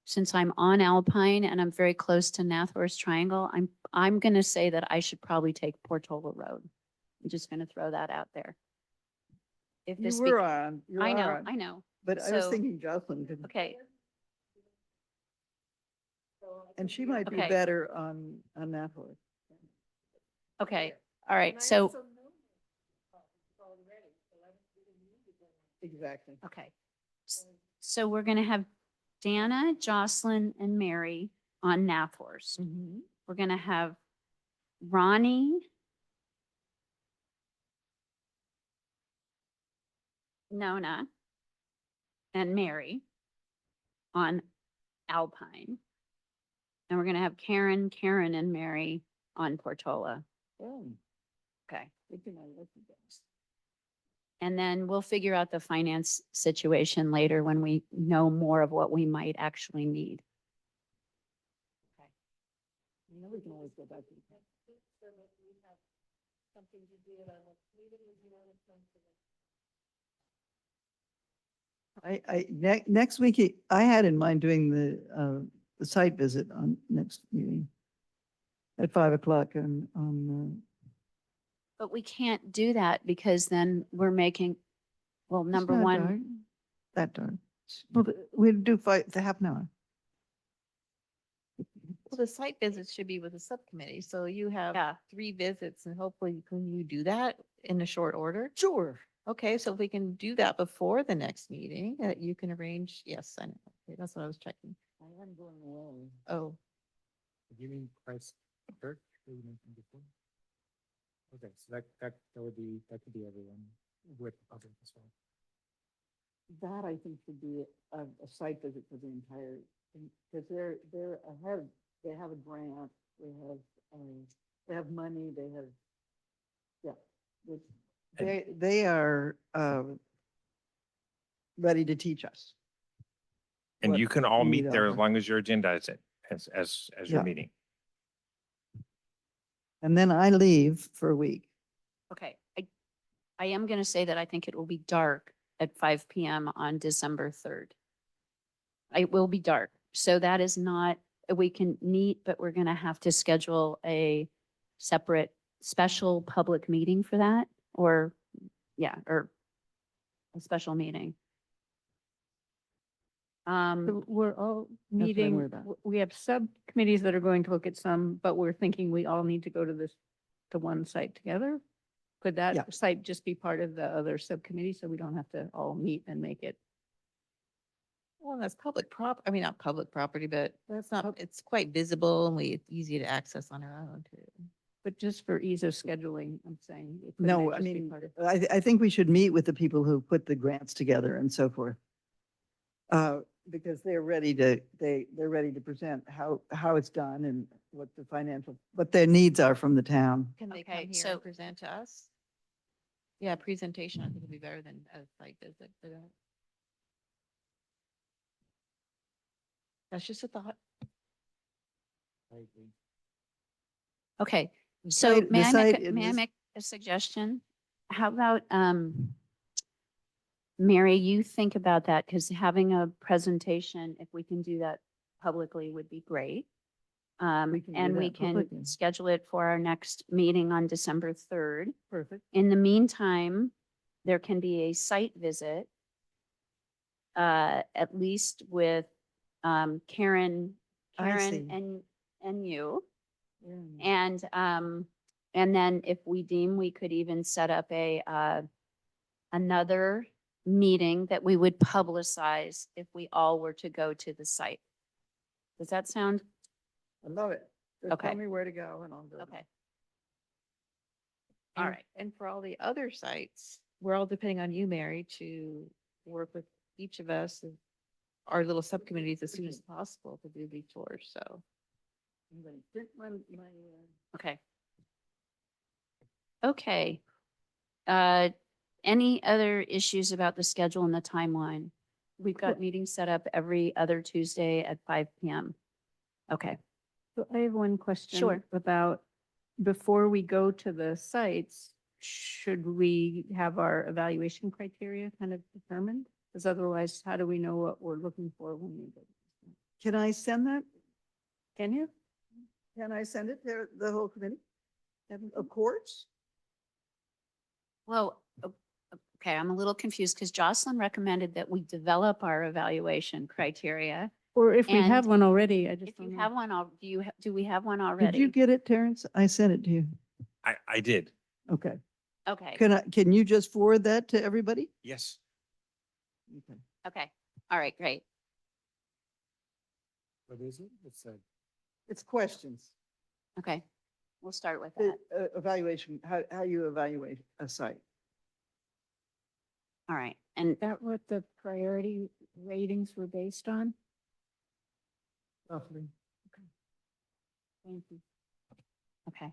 since I'm on Alpine and I'm very close to Nathorst Triangle, I'm going to say that I should probably take Portola Road. I'm just going to throw that out there. If You this, were on. you I are know, on. I know. But I was So- thinking Jocelyn could, Okay, and she might be Okay. better on Nahor. okay, all right. So, Exactly. okay. So we're going to have Dana, Jocelyn, and Mary on Nathorst. Mhm. We're going to have Ronnie, Nona, and Mary on Alpine. And we're going to have Karen, and Mary on Portola. Oh, Okay. good to know what you guys- And then we'll figure out the finance situation later when we know more of what we might actually need. You know, we can always go back to. Next week, I had in mind doing the site visit on next meeting at 5 o'clock and on, But we can't do that because then we're making, well, it's number not one, dark, that dark. Well, we'll do the half an hour. Well, the site visits should be with the subcommittee, so you have Yeah. 3 visits and hopefully can you do that in a short order? Sure. Okay, so if we can do that before the next meeting, you can arrange, yes, I know, okay, that's what I was checking. I am going away. Oh, You mean Christ Church? that you mentioned before? Okay, so that could be everyone with the public as well. That I think should be a site visit for the entire, because they're ahead, they have a grant, they have money, they have, yeah. They are ready to teach us. And what you can all we meet need there as over. long as your agenda is it, as your Yeah. meeting. And then I leave for a week. okay, I am going to say that I think it will be dark at 5 PM on December 3rd. It will be dark. So that is not, we can meet, but we're going to have to schedule a separate special public meeting for that or, yeah, or a special meeting. So we're all what I'm meeting, worried about. we have subcommittees that are going to look at some, but we're thinking we all need to go to to one site together? Could Yeah. that site just be part of the other subcommittee so we don't have to all meet and make it? well, that's I mean, not public property, but that's not, it's quite visible and it's easy to access on our own too. But just for ease of scheduling, I'm saying. couldn't No, it I just be mean, part of- I think we should meet with the people who put the grants together and so forth. Because they're ready to, they're ready to present how it's done and what what their needs are from the town. Can they Okay, come here so- and present to us? Yeah, presentation I think would be better than a site visit. That's just a thought. I agree. Okay, The so site- the may I site make, in may I this- make a suggestion? How about, Mary, you think about that because having a presentation, if we can do that publicly would be great. We can do And we that publicly. can schedule it for our next meeting on December 3rd. Perfect. In the meantime, there can be a site visit, at least with Karen I see. and you. Yeah. And then if we deem we could even set up another meeting that we would publicize if we all were to go to the site. Does that sound? I love it. Just Okay. tell me where to go and I'll go. Okay. All And- right. And for all the other sites, we're all depending on you, Mary, to work with each of us, and our little subcommittees as soon as possible to do these tours, so. I'm gonna print Okay. Okay. Any other issues about the schedule and the timeline? We've got meetings set up every other Tuesday at 5 PM. Okay. So I have one question. Sure. About, before we go to the sites, should we have our evaluation criteria kind of determined? Because otherwise, how do we know what we're looking for when we go? Can I send that? Can you? Can I send it to the whole committee? Of course. Well, okay, I'm a little confused because Jocelyn recommended that we develop our evaluation criteria. Or if we have And one already, I just If don't you know. have one, do we have one Did you already? get it, Terrence? I sent it to you. I did. Okay. Okay, Can you just forward that to everybody? Yes. Okay. okay. All right, great. What is it? It's a, It's questions. Okay. We'll start with The that. evaluation, how you evaluate a site. All right. And Is that what the priority ratings were based on? Roughly. Thank you. Okay.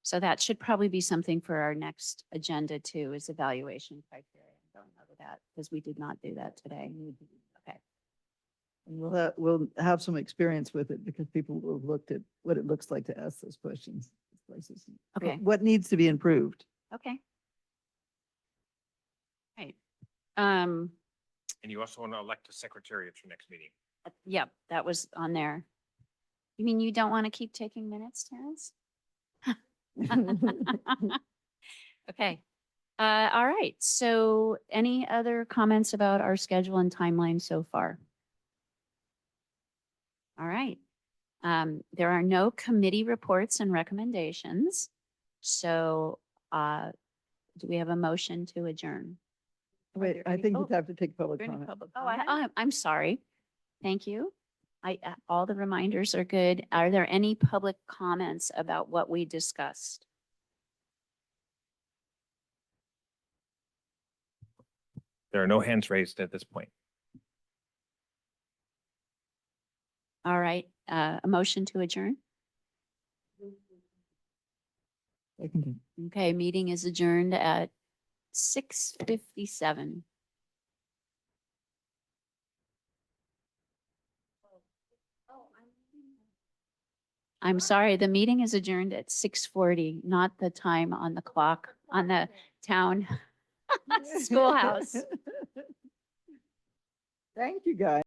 So that should probably be something for our next agenda too, is evaluation criteria. I'm going over that because we did not do that today. Okay. And we'll have some experience with it because people will have looked at what it looks like to ask those questions. Places. Okay. What needs to be improved? Okay. Right. And you also want to elect a secretary at your next meeting. Yep, that was on there. You mean you don't want to keep taking minutes, Terrence? Okay. All right. So any other comments about our schedule and timeline so far? All right. There are no committee reports and recommendations. So, do we have a motion to adjourn? Wait, there I any- think oh, you'd have to take public During comment. public Oh, comment. I'm sorry. Thank you. All the reminders are good. Are there any public comments about what we discussed? There are no hands raised at this point. All right, a motion to adjourn? Seconded. Okay, meeting is adjourned at 6:57. I'm sorry, the meeting is adjourned at 6:40, not the time on the clock on the town schoolhouse. Thank you, guys.